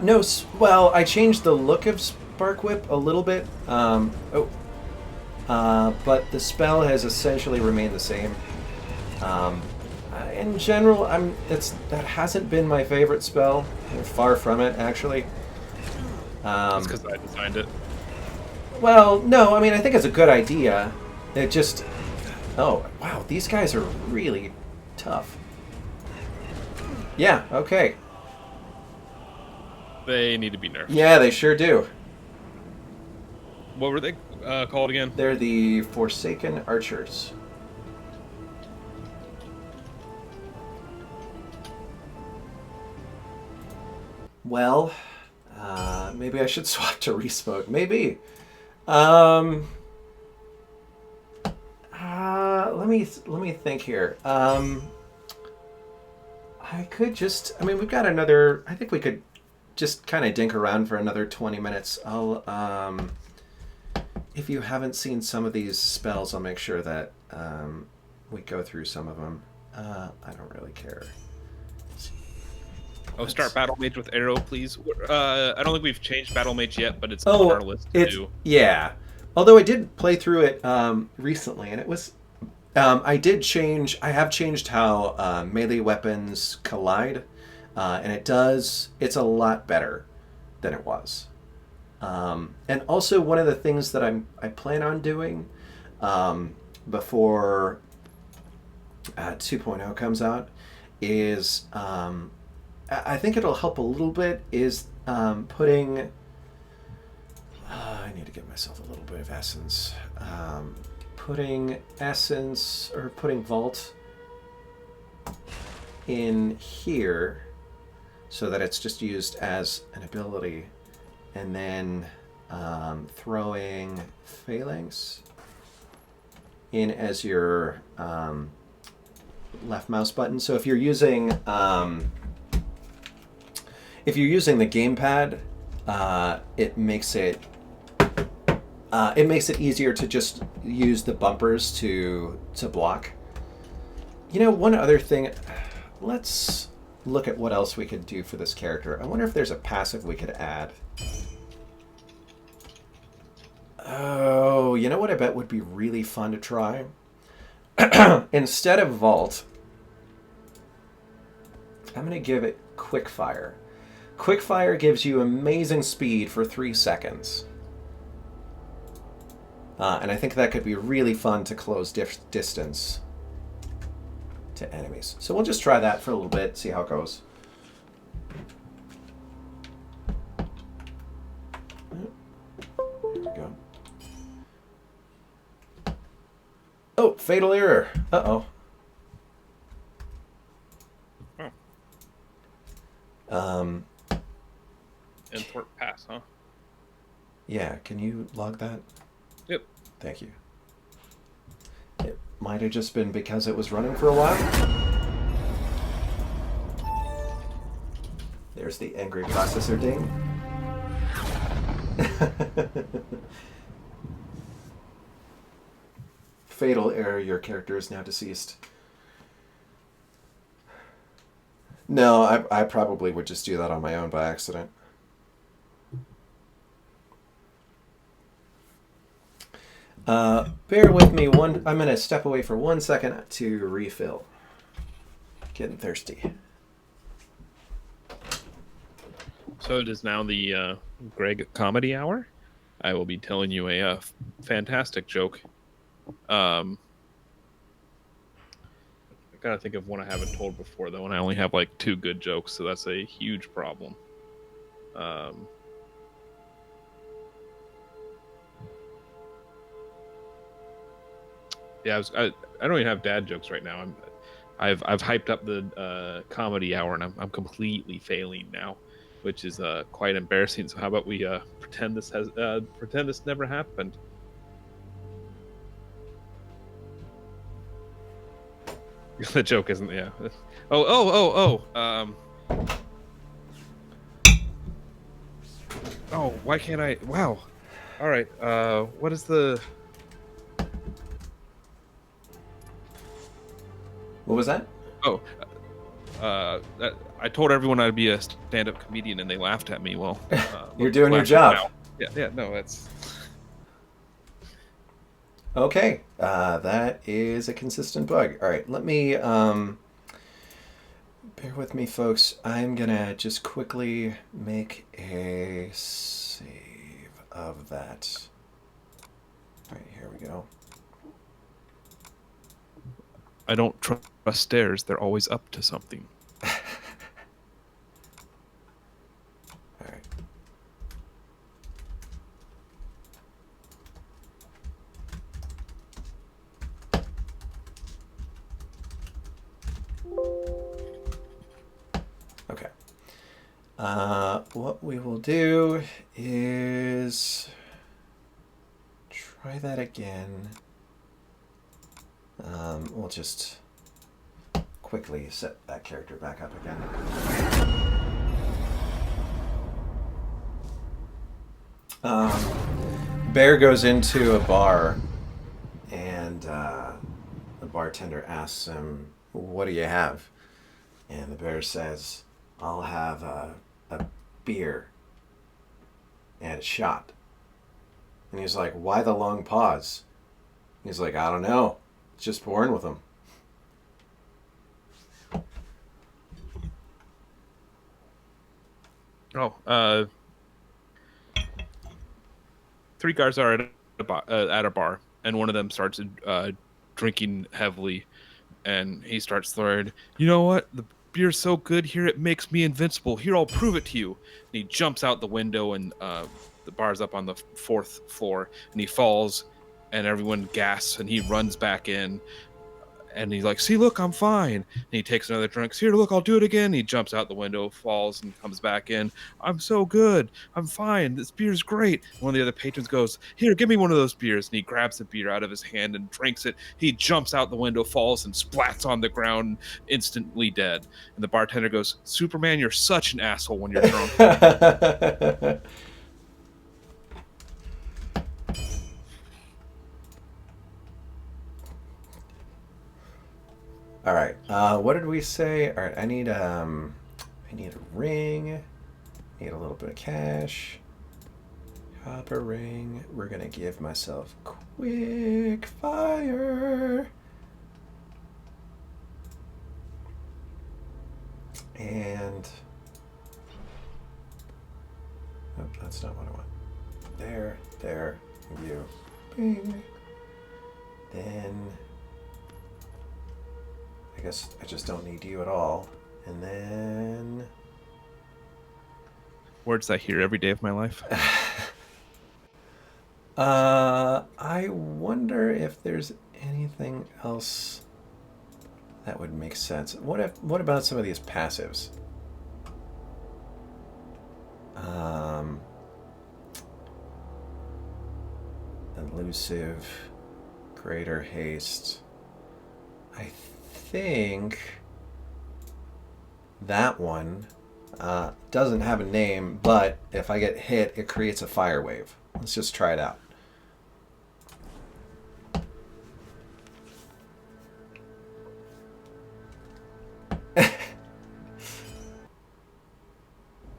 No, well, I changed the look of Spark Whip a little bit. But the spell has essentially remained the same. In general, that hasn't been my favorite spell. Far from it, actually. That's because I designed it. Well, no, I mean, I think it's a good idea. It just... Oh, wow, these guys are really tough. Yeah, okay. They need to be nerfed. Yeah, they sure do. What were they called again? They're the Forsaken Archers. Well, maybe I should swap to Resmoke. Maybe. Let me think here. I could just... I mean, we've got another... I think we could just kind of dink around for another 20 minutes. I'll... if you haven't seen some of these spells, I'll make sure that we go through some of them. I don't really care. Oh, start Battle Mage with arrow, please. I don't think we've changed Battle Mage yet, but it's on our list to do. Yeah. Although I did play through it recently, and it was... I have changed how melee weapons collide, and it's a lot better than it was. And also one of the things that I plan on doing before 2.0 comes out is... I think it'll help a little bit is putting... I need to give myself a little bit of essence. Putting essence, or putting vault in here so that it's just used as an ability. And then throwing phalanx in as your left mouse button. So if you're using... if you're using the gamepad, it makes it easier to just use the bumpers to block. You know, one other thing, let's look at what else we could do for this character. I wonder if there's a passive we could add. Oh, you know what I bet would be really fun to try? Instead of Vault, I'm going to give it Quickfire. Quickfire gives you amazing speed for 3 seconds. And I think that could be really fun to close distance to enemies. So we'll just try that for a little bit, see how it goes. There we go. Oh, fatal error. Uh-oh. Import pass, huh? Yeah, can you log that? Yep. Thank you. It might have just been because it was running for a while. There's the angry processor ding. Fatal error, your character is now deceased. No, I probably would just do that on my own by accident. Bear with me I'm going to step away for 1 second to refill. Getting thirsty. So it is now the Greg comedy hour. I will be telling you a fantastic joke. I gotta think of one I haven't told before though, and I only have like 2 good jokes, so that's a huge problem. Yeah, I don't even have dad jokes right now. I've hyped up the comedy hour, and I'm completely failing now, which is quite embarrassing. So how about we pretend this never happened? The joke isn't, yeah. Oh, why can't I? Wow. All right. What is the? What was that? Oh, I told everyone I'd be a stand-up comedian, and they laughed at me. Well, You're doing your job. now. Yeah. No, that's. Okay, that is a consistent bug. All right, let me, bear with me, folks. I'm gonna just quickly make a save of that. All right, here we go. I don't trust stairs. They're always up to something. All right. Okay. What we will do is try that again. We'll just quickly set that character back up again. Bear goes into a bar, and the bartender asks him, "What do you have?" And the bear says, "I'll have a beer and a shot." And he's like, "Why the long pause?" He's like, "I don't know. It's just pouring with him." Oh, 3 guys are at a bar, and one of them starts drinking heavily, and he starts slurring, "You know what? The beer's so good here, it makes me invincible. Here, I'll prove it to you." And he jumps out the window, and the bar's up on the 4th floor, and he falls, and everyone gasps, and he runs back in. And he's like, "See, look, I'm fine." And he takes another drink. "Here, look, I'll do it again." He jumps out the window, falls, and comes back in. "I'm so good. I'm fine. This beer's great." And one of the other patrons goes, "Here, give me one of those beers." And he grabs the beer out of his hand and drinks it. He jumps out the window, falls, and splats on the ground, instantly dead. And the bartender goes, "Superman, you're such an asshole when you're drunk." All right. What did we say? All right. I need a ring. Need a little bit of cash. Copper ring. We're gonna give myself quick fire. And oh, that's not what I want. There, you. Bing. Then I guess I just don't need you at all. And then Words I hear every day of my life. I wonder if there's anything else that would make sense. What about some of these passives? Elusive, greater haste. I think that one doesn't have a name, but if I get hit, it creates a fire wave. Let's just try it out.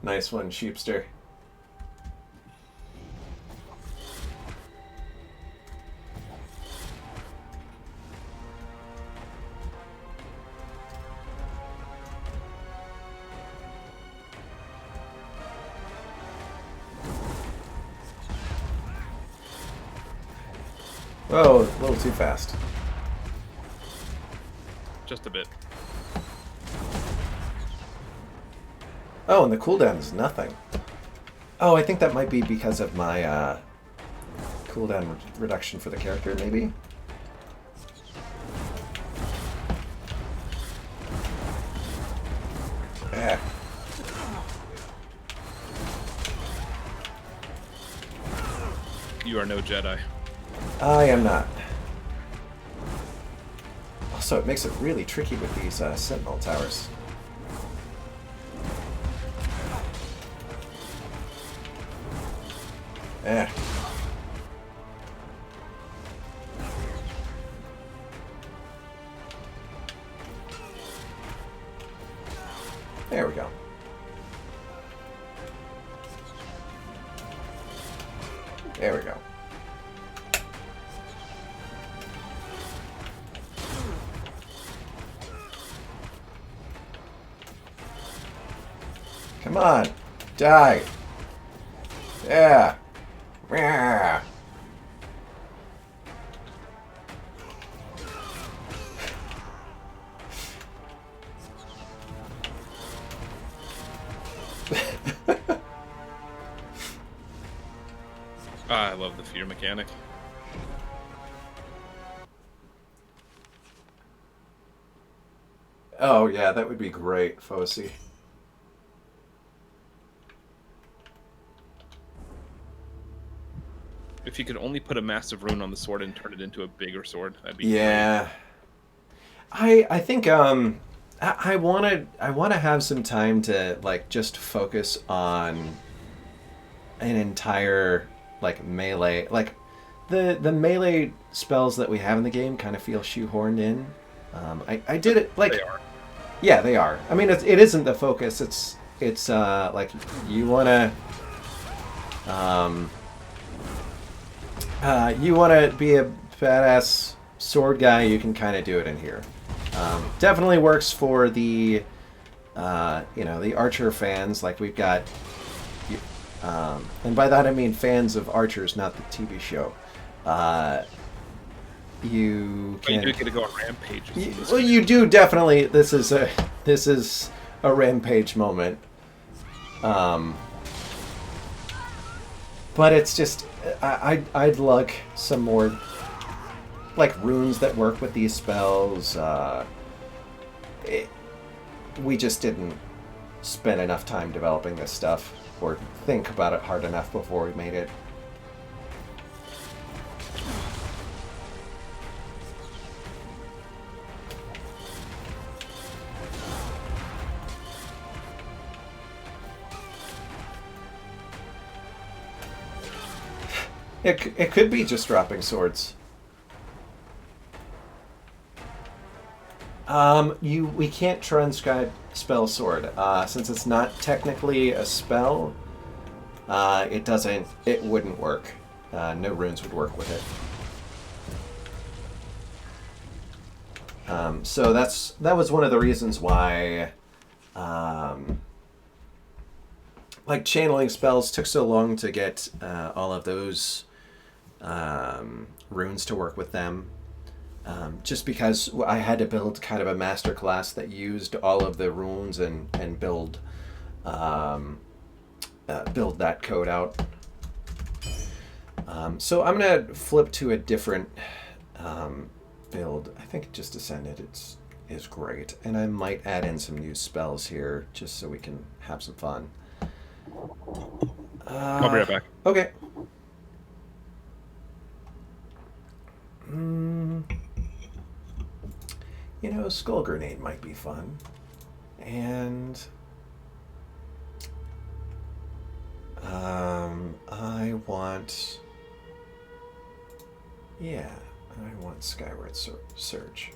Nice one, Sheepster. Oh, a little too fast. Just a bit. Oh, and the cooldown is nothing. Oh, I think that might be because of my cooldown reduction for the character, maybe? Yeah. You are no Jedi. I am not. Also, it makes it really tricky with these sentinel towers. Eh. There we go. There we go. Come on. Die. Yeah. Yeah. I love the fear mechanic. Oh, yeah, that would be great, Fosi. If you could only put a massive rune on the sword and turn it into a bigger sword, that'd be Yeah. I think I wanna have some time to like just focus on an entire like melee, like the melee spells that we have in the game kind of feel shoehorned in. I did it like They are. Yeah, they are. I mean, it isn't the focus. It's like you wanna you wanna be a badass sword guy. You can kind of do it in here. Definitely works for the the Archer fans. Like we've got, and by that I mean fans of Archers, not the TV show. You But you can. do get to go on rampages. Well, you do definitely. This is a rampage moment. But it's just I'd like some more like runes that work with these spells. We just didn't spend enough time developing this stuff or think about it hard enough before we made it. It could be just dropping swords. We can't transcribe spell sword since it's not technically a spell. It wouldn't work. No runes would work with it. So that was one of the reasons why like channeling spells took so long to get all of those runes to work with them. Just because I had to build kind of a master class that used all of the runes and build that code out. So I'm gonna flip to a different build. I think just Ascended is great, and I might add in some new spells here just so we can have some fun. I'll be right back. Okay. Skull Grenade might be fun. And I want Skyward Surge.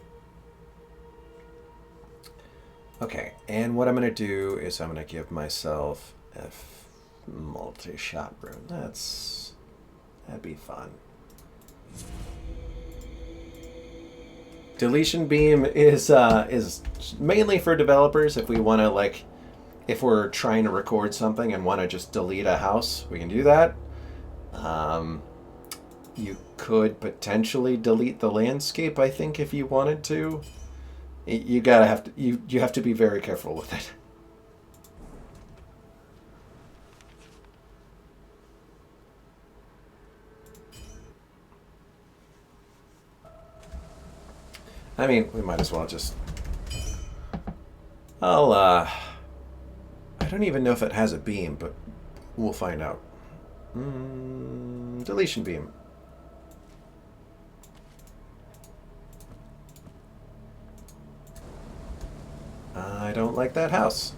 Okay, and what I'm going to do is I'm going to give myself a multi-shot rune. That'd be fun. Deletion Beam is mainly for developers. If we want to if we're trying to record something and want to just delete a house, we can do that. you could potentially delete the landscape, I think, if you wanted to. You have to be very careful with it. I mean, we might as well just... I don't even know if it has a beam, but we'll find out. Deletion beam. I don't like that house.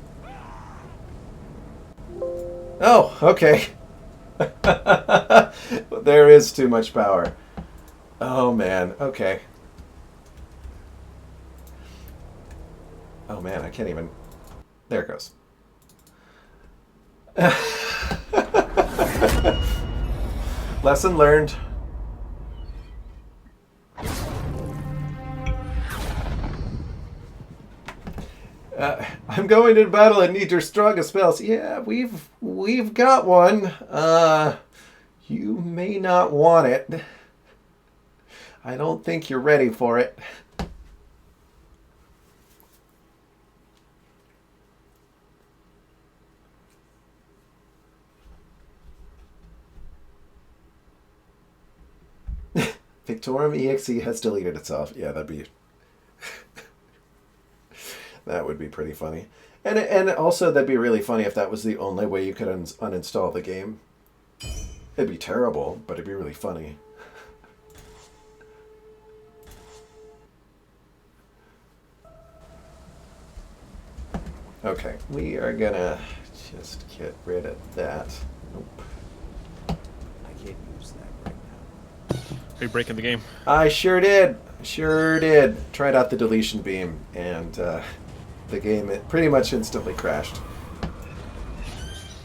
Oh, okay. There is too much power. Oh, man. Okay. Oh, man, I can't even... There it goes. Lesson learned. I'm going to battle and need your strongest spells. Yeah, we've got one. You may not want it. I don't think you're ready for it. Fictorum EXE has deleted itself. Yeah, that'd be... that would be pretty funny. And also, that'd be really funny if that was the only way you could uninstall the game. It'd be terrible, but it'd be really funny. Okay, we are gonna just get rid of that. Nope. I can't use that right now. Are you breaking the game? I sure did. Sure did. Tried out the deletion beam, and the game it pretty much instantly crashed.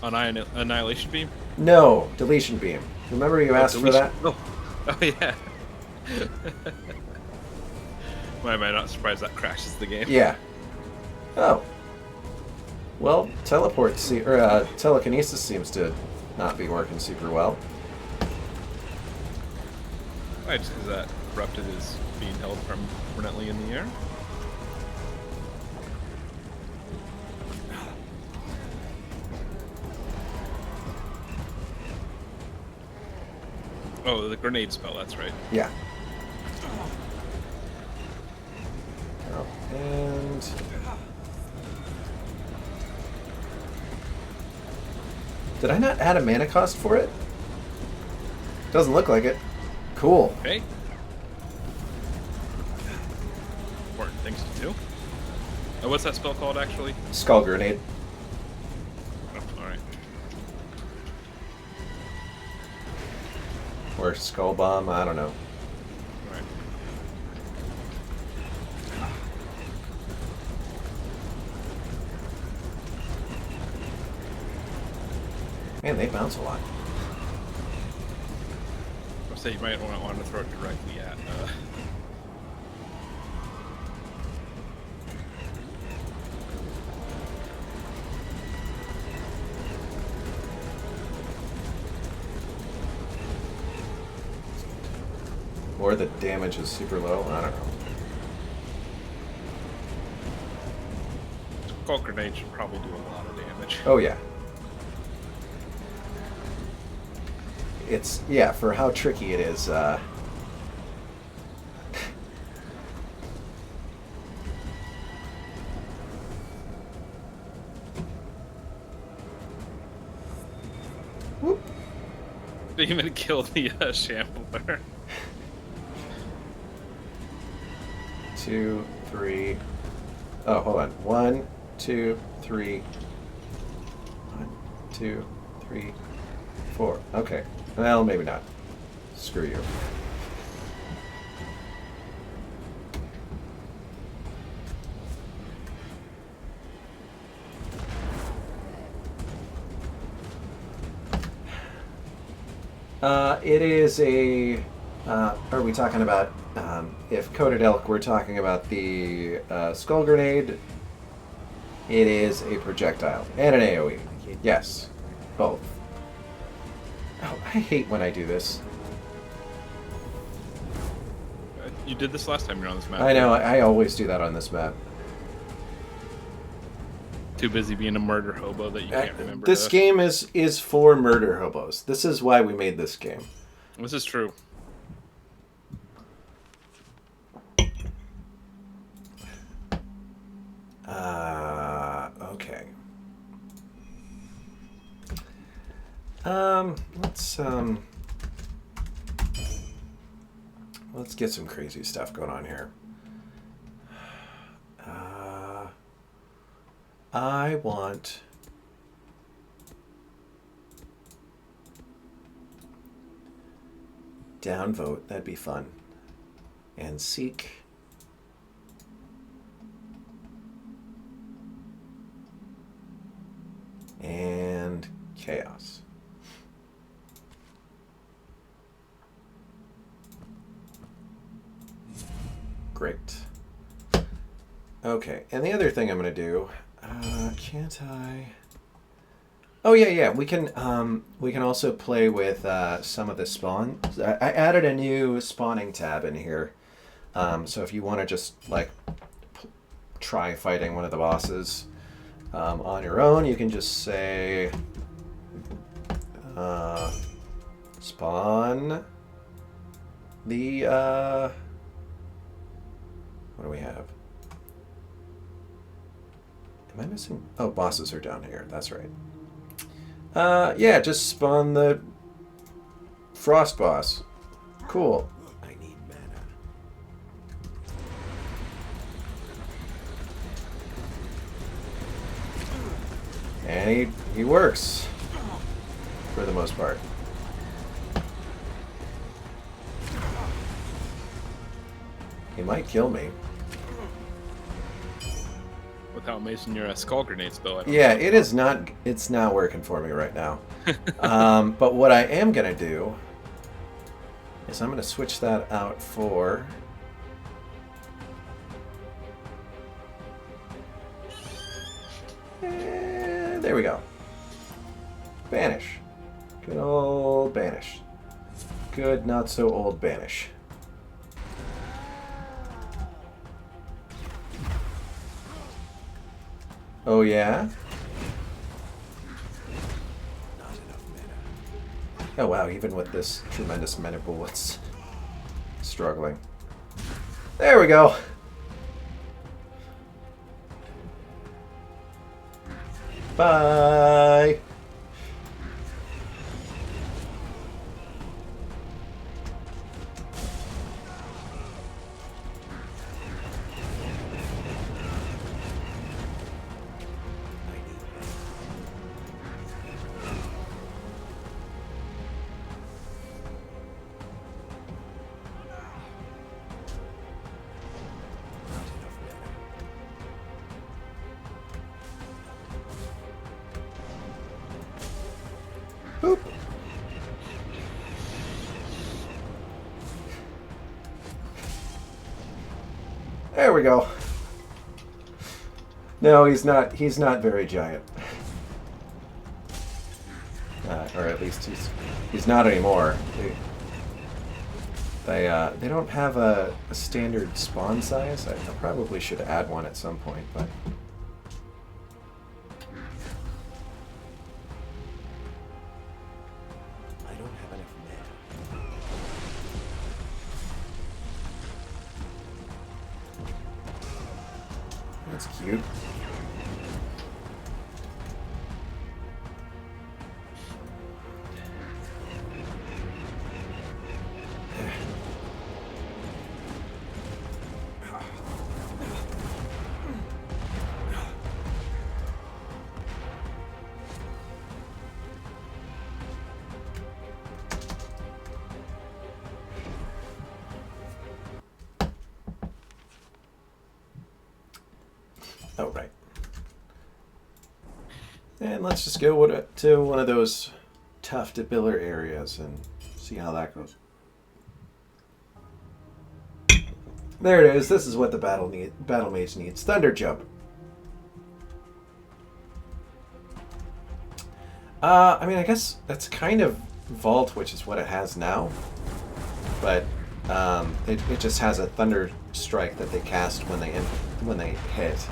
Annihilation beam? No, deletion beam. Remember you asked for that? Oh yeah. Why am I not surprised that crashes the game? Yeah. Oh. Well, telekinesis seems to not be working super well. Why? Just because that corrupted is being held permanently in the air? Oh, the grenade spell, that's right. Yeah. Oh, and... Did I not add a mana cost for it? Doesn't look like it. Cool. Okay. Important things to do. What's that spell called, actually? Skull Grenade. Oh, alright. Or Skull Bomb, I don't know. Alright. Man, they bounce a lot. I'll say you might want to throw it directly at... Or the damage is super low, I don't know. Skull grenade should probably do a lot of damage. Oh yeah. It's, yeah, for how tricky it is, Whoop. Didn't even kill the shambler. 2, 3. Oh, hold on. 1, 2, 3. 1, 2, 3, 4. Okay. Well, maybe not. Screw you. It is a... are we talking about... if Coated Elk, we're talking about the Skull Grenade. It is a projectile. And an AoE. Yes. Both. Oh, I hate when I do this. You did this last time you were on this map. I know. I always do that on this map. Too busy being a murder hobo that you can't remember. This game is for murder hobos. This is why we made this game. This is true. Okay. Let's get some crazy stuff going on here. I want downvote. That'd be fun. And seek. And chaos. Great. Okay, and the other thing I'm going to do, can't I? Oh yeah, we can also play with some of the spawn. I added a new spawning tab in here, so if you want to just like try fighting one of the bosses on your own, you can just say spawn the what do we have? Am I missing? Oh, bosses are down here. That's right. Yeah, just spawn the frost boss. Cool. I need mana. And he works for the most part. He might kill me. Without making your skull grenades, though. I don't Yeah, know. it is not. It's not working for me right now. But what I am gonna do is I'm gonna switch that out for. There we go. Banish. Good old banish. Good, not so old banish. Oh yeah? Not enough mana. Oh wow, even with this tremendous mana pool, it's struggling. There we go. Bye. I need mana. Not enough mana. Boop. There we go. No, he's not. He's not very giant, or at least he's not anymore. They don't have a standard spawn size. I probably should add one at some point, but. I don't have enough mana. That's cute. Oh, right. And let's just go to one of those tough to pillar areas and see how that goes. There it is. This is what the battle mage needs. Thunder jump. I mean, I guess that's kind of vault, which is what it has now. But It just has a thunder strike that they cast when they hit.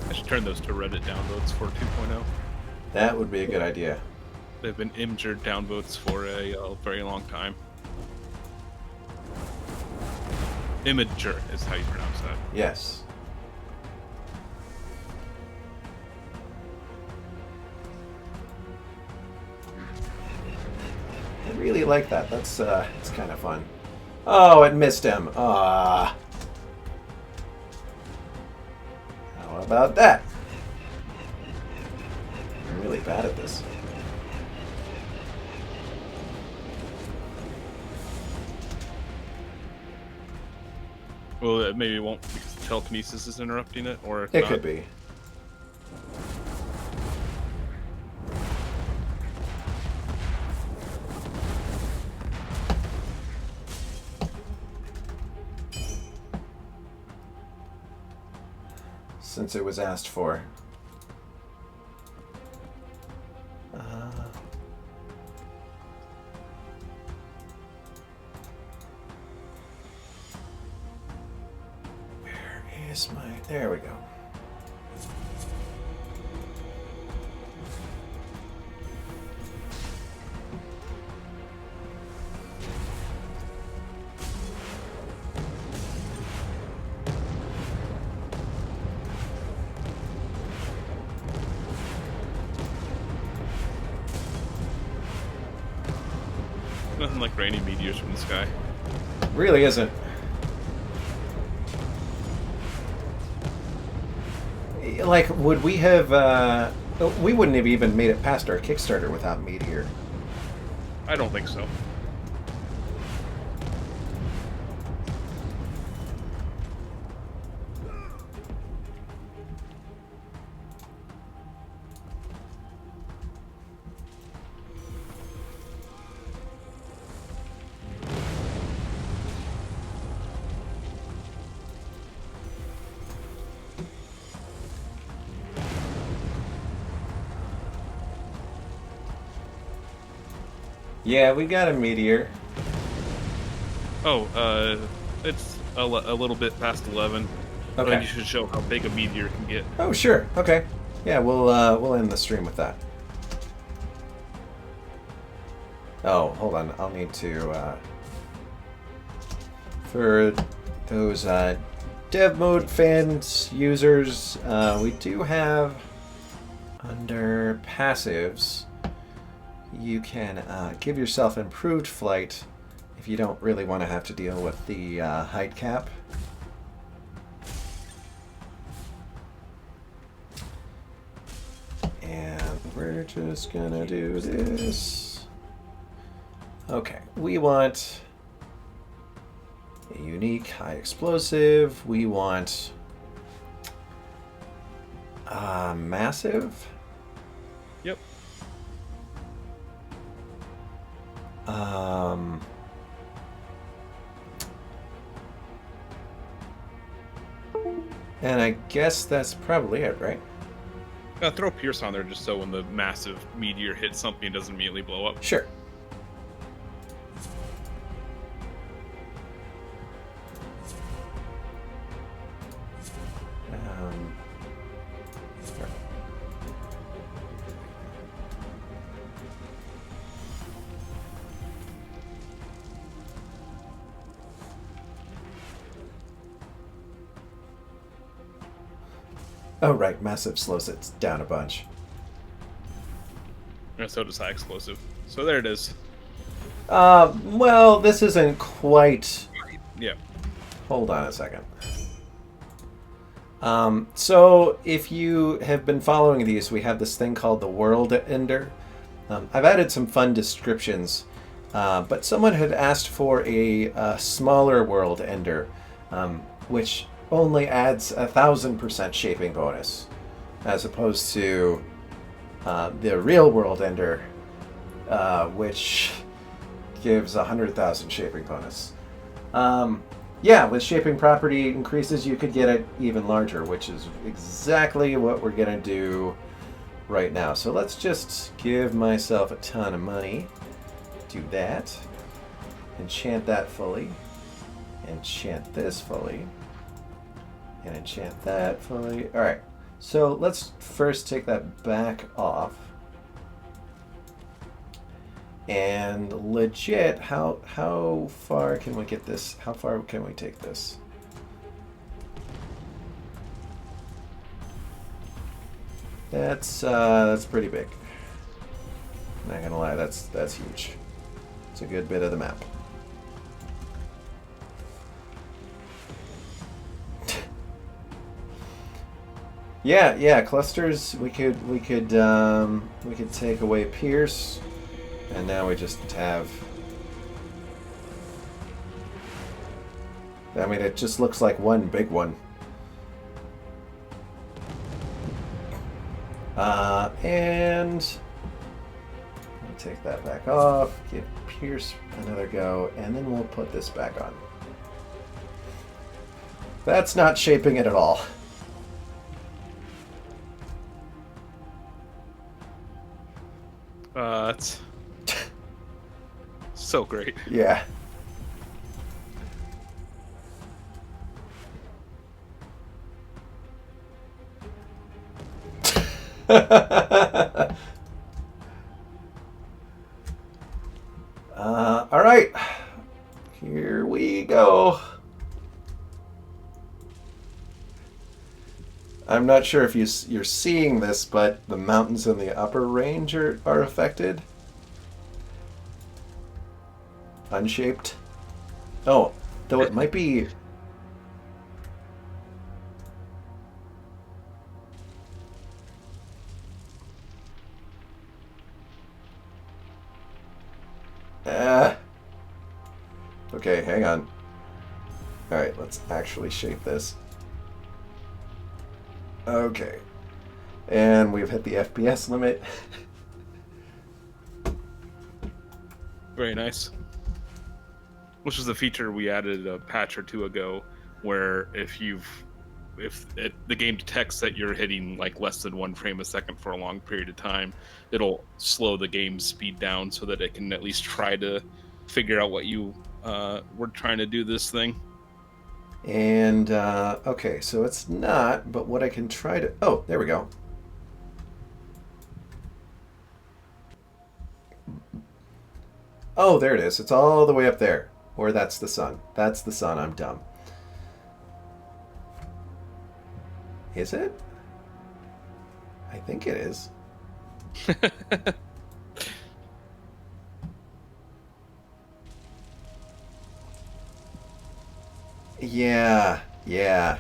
I should turn those to Reddit downvotes for 2.0. That would be a good idea. They've been Imgur downvotes for a very long time. Imager is how you pronounce that. Yes. I really like that. That's it's kind of fun. Oh, it missed him. Ah. How about that? I'm really bad at this. Well, maybe it won't because telekinesis is interrupting it, or if It not, could be. Since it was asked for. Where is my... There we go. nothing like rainy meteors from the sky. Really isn't. Like, would we have... we wouldn't have even made it past our Kickstarter without Meteor. I don't think so. Yeah, we got a Meteor. Oh, it's a little bit past 11. But Okay. you should show how big a meteor can get. Oh, sure. Okay. Yeah, we'll end the stream with that. Oh, hold on. I'll need to for those dev mode fans users, we do have under passives. You can give yourself improved flight if you don't really want to have to deal with the height cap. And we're just gonna do this. Okay, we want a unique high explosive. We want massive. Yep. And I guess that's probably it, right? Throw Pierce on there just so when the massive meteor hits something, it doesn't immediately blow up. Sure. Sure. Oh, right. Massive slows it down a bunch. And so does high explosive. So there it is. Well, this isn't quite... Yeah. Hold on a second. So if you have been following these, we have this thing called the World Ender. I've added some fun descriptions, but someone had asked for a smaller World Ender, which only adds 1,000% shaping bonus, as opposed to the real World Ender, which gives 100,000 shaping bonus. Yeah, with shaping property increases, you could get it even larger, which is exactly what we're gonna do right now. So let's just give myself a ton of money. Do that. Enchant that fully. Enchant this fully. And enchant that fully. Alright. So let's first take that back off. And legit, how far can we get this? How far can we take this? That's pretty big. Not gonna lie, that's huge. It's a good bit of the map. Yeah, clusters. We could take away Pierce, and now we just have. I mean, it just looks like one big one. And we'll take that back off, give Pierce another go, and then we'll put this back on. That's not shaping it at all. It's so great. Yeah. All right, here we go. I'm not sure if you're seeing this, but the mountains in the upper range are affected. Unshaped. Oh, though it might be... Okay, hang on. Alright, let's actually shape this. Okay. And we've hit the FPS limit. Very nice. Which is a feature we added a patch or two ago, where if the game detects that you're hitting like less than 1 frame a second for a long period of time, it'll slow the game's speed down so that it can at least try to figure out what you were trying to do this thing. And okay, so it's not, but what I can try to... Oh, there we go. Oh, there it is. It's all the way up there. Or that's the sun. That's the sun. I'm dumb. Is it? I think it is. Yeah.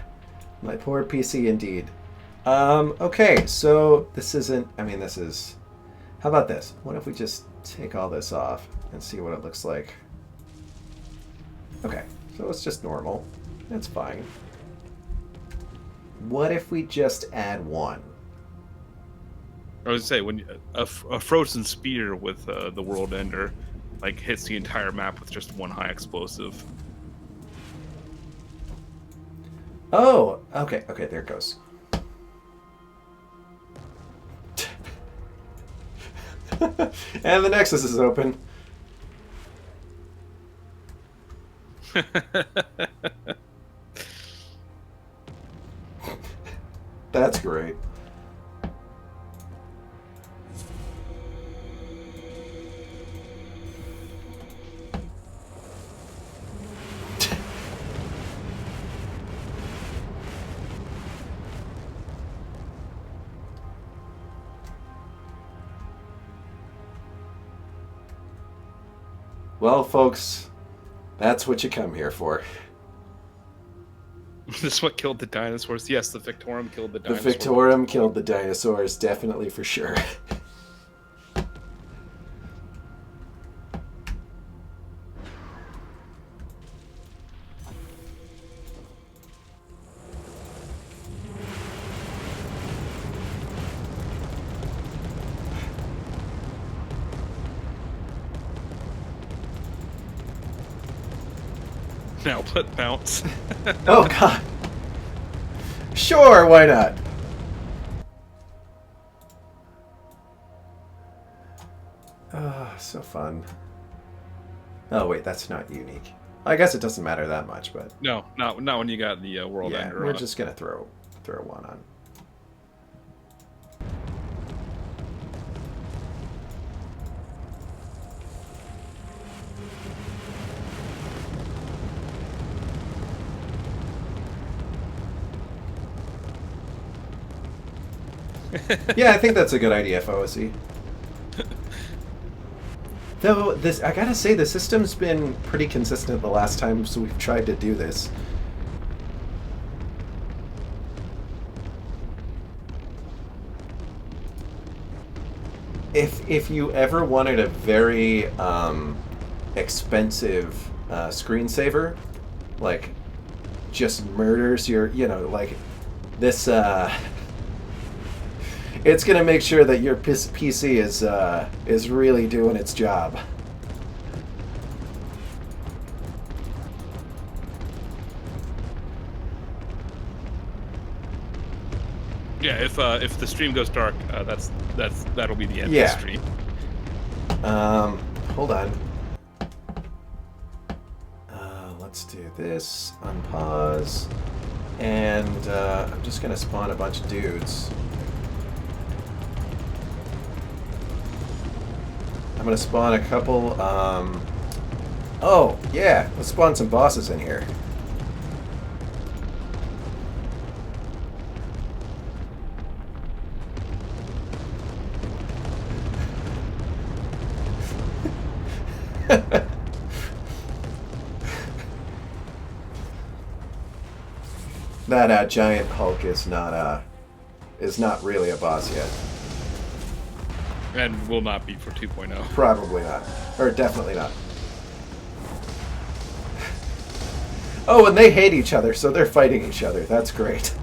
My poor PC indeed. Okay, so this isn't... I mean, this is... How about this? What if we just take all this off and see what it looks like? Okay, so it's just normal. That's fine. What if we just add 1? I would say when a frozen spear with the World Ender like hits the entire map with just 1 high explosive. Oh, okay, there it goes. And the Nexus is open. That's great. Well, folks, that's what you come here for. This is what killed the dinosaurs. Yes, the Fictorum killed the The dinosaurs. Fictorum killed the dinosaurs, definitely for sure. Now put bounce. Oh, God. Sure, why not? Oh, so fun. Oh wait, that's not unique. I guess it doesn't matter that much, but No, not when you got the world yeah, ender we're on. just gonna throw one on. Yeah, I think that's a good idea, FOSE. Though this, I gotta say, the system's been pretty consistent the last times we've tried to do this. If you ever wanted a very expensive screensaver, like just murders your, like this. It's gonna make sure that your PC is really doing its job. Yeah, if the stream goes dark, that'll be the end Yeah. of the stream. Hold on. Let's do this. Unpause. And I'm just gonna spawn a bunch of dudes. I'm gonna spawn a couple. Oh yeah, let's spawn some bosses in here. That giant Hulk is not really a boss yet. And will not be for 2.0. Probably not, or definitely not. Oh, and they hate each other, so they're fighting each other. That's great.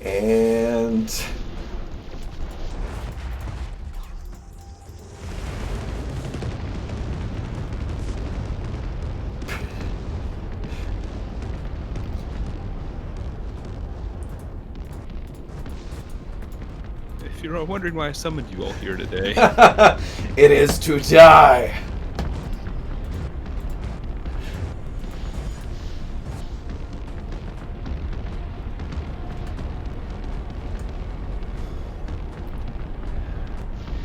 And If you're wondering why I summoned you all here today, it is to die.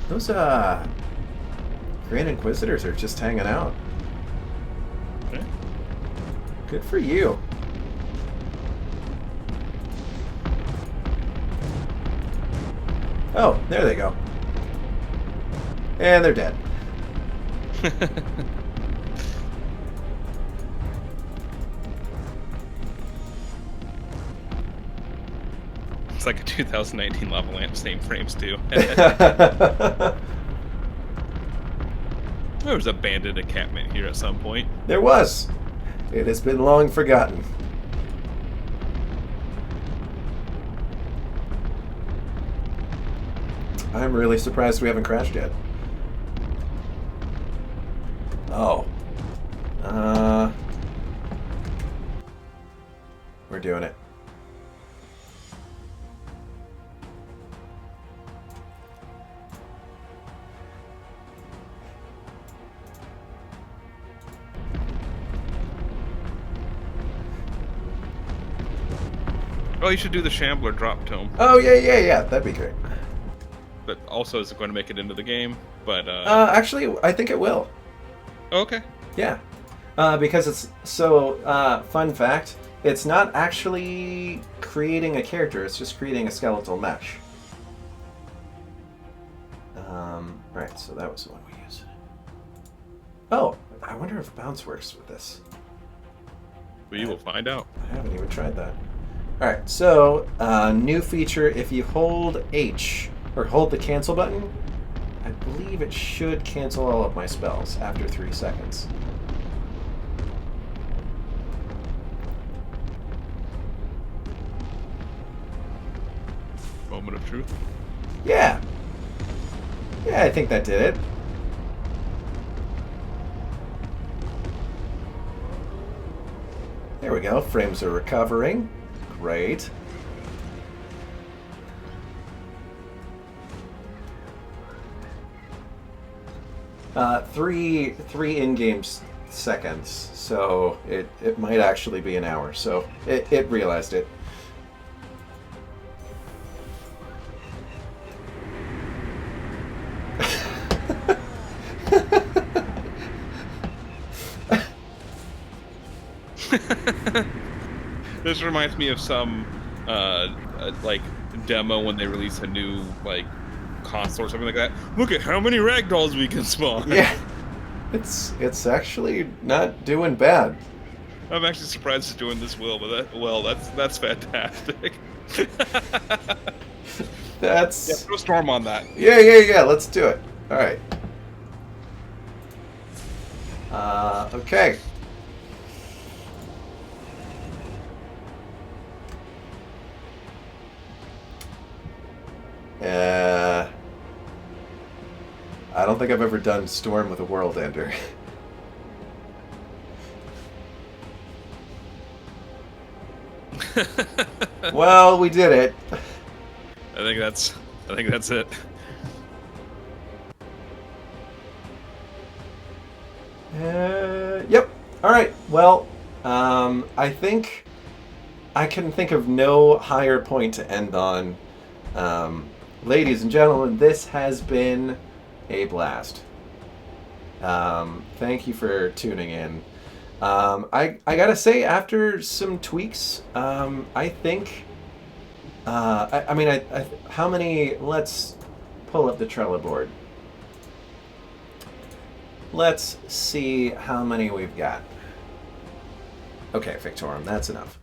Those Grand Inquisitors are just hanging out. okay. Good for you. Oh, there they go. And they're dead. It's like a 2019 lava lamp, same frames too. There was a bandit encampment here at some point. There was. It has been long forgotten. I'm really surprised we haven't crashed yet. Oh. We're doing it. Oh, you should do the Shambler drop tome. Oh, yeah. That'd be great. But also is it going to make it into the game? But Actually, I think it will. okay. Yeah. Because it's so, fun fact, it's not actually creating a character, it's just creating a skeletal mesh. Right, so that was the one we used. Oh, I wonder if bounce works with this. We will find out. I haven't even tried that. Alright, so, new feature, if you hold H, or hold the cancel button, I believe it should cancel all of my spells after 3 seconds. Moment of truth. Yeah. Yeah, I think that did it. There we go. Frames are recovering. Great. Three in-game seconds, so it might actually be an hour. So it realized it. This reminds me of some like demo when they release a new like console or something like that. Look at how many ragdolls we can spawn. Yeah, it's actually not doing bad. I'm actually surprised it's doing this well, but that's fantastic. That's Yeah, throw Storm on that. yeah. Let's do it. All right. Okay. I don't think I've ever done Storm with a World Ender. Well, we did it. I think that's it. Yep. All right. Well, I think I can think of no higher point to end on. Ladies and gentlemen, this has been a blast. Thank you for tuning in. I gotta say, after some tweaks, I think. How many? Let's pull up the Trello board. Let's see how many we've got. Okay, Fictorum, that's enough.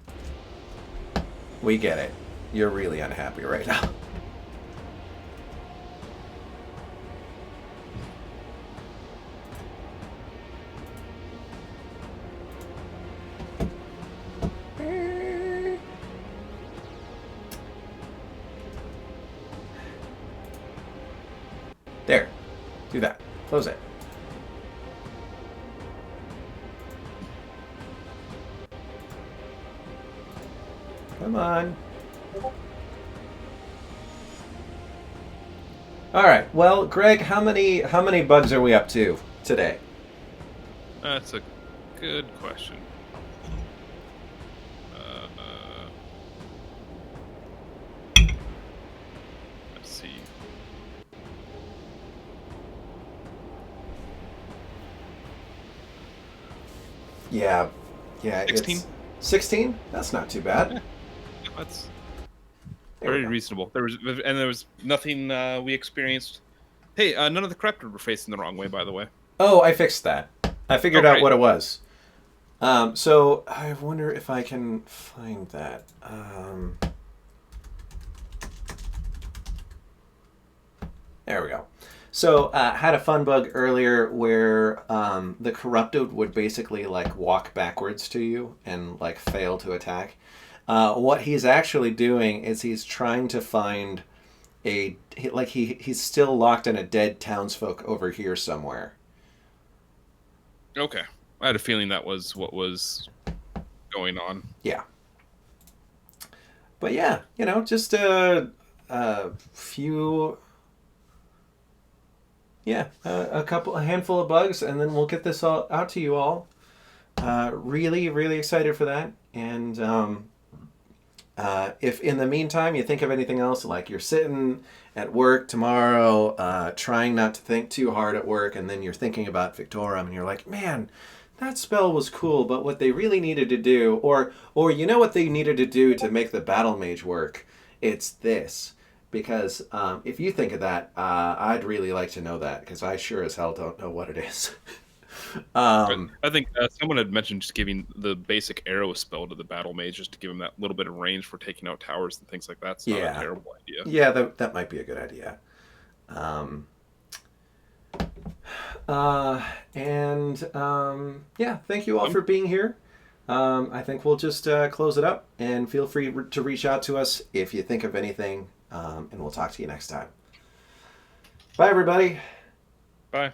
We get it. You're really unhappy right now. There. Do that. Close it. Come on. All right. Well, Greg, how many bugs are we up to today? That's a good question. Let's see. Yeah. 16? 16? That's not too bad. Yeah. That's There we very go. reasonable. There was nothing we experienced. Hey, none of the corrupted were facing the wrong way, by the way. Oh, I fixed that. I figured out great. what it was. So I wonder if I can find that. There we go. So had a fun bug earlier where the corrupted would basically like walk backwards to you and like fail to attack. What he's actually doing is he's trying to find he's still locked in a dead townsfolk over here somewhere. Okay. I had a feeling that was what was going on. Yeah. But yeah, just a few. Yeah, a handful of bugs, and then we'll get this all out to you all. Really, really excited for that. And if in the meantime you think of anything else, like you're sitting at work tomorrow, trying not to think too hard at work, and then you're thinking about Fictorum, and you're like, man, that spell was cool, but what they really needed to do, or you know what they needed to do to make the battle mage work, it's this. Because if you think of that, I'd really like to know that, because I sure as hell don't know what it is. I think someone had mentioned just giving the basic arrow spell to the battle mage just to give him that little bit of range for taking out towers and things like that. It's not a terrible idea. Yeah, that might be a good idea. Yeah, thank you all for being here. I think we'll just close it up, and feel free to reach out to us if you think of anything, and we'll talk to you next time. Bye, everybody. Bye.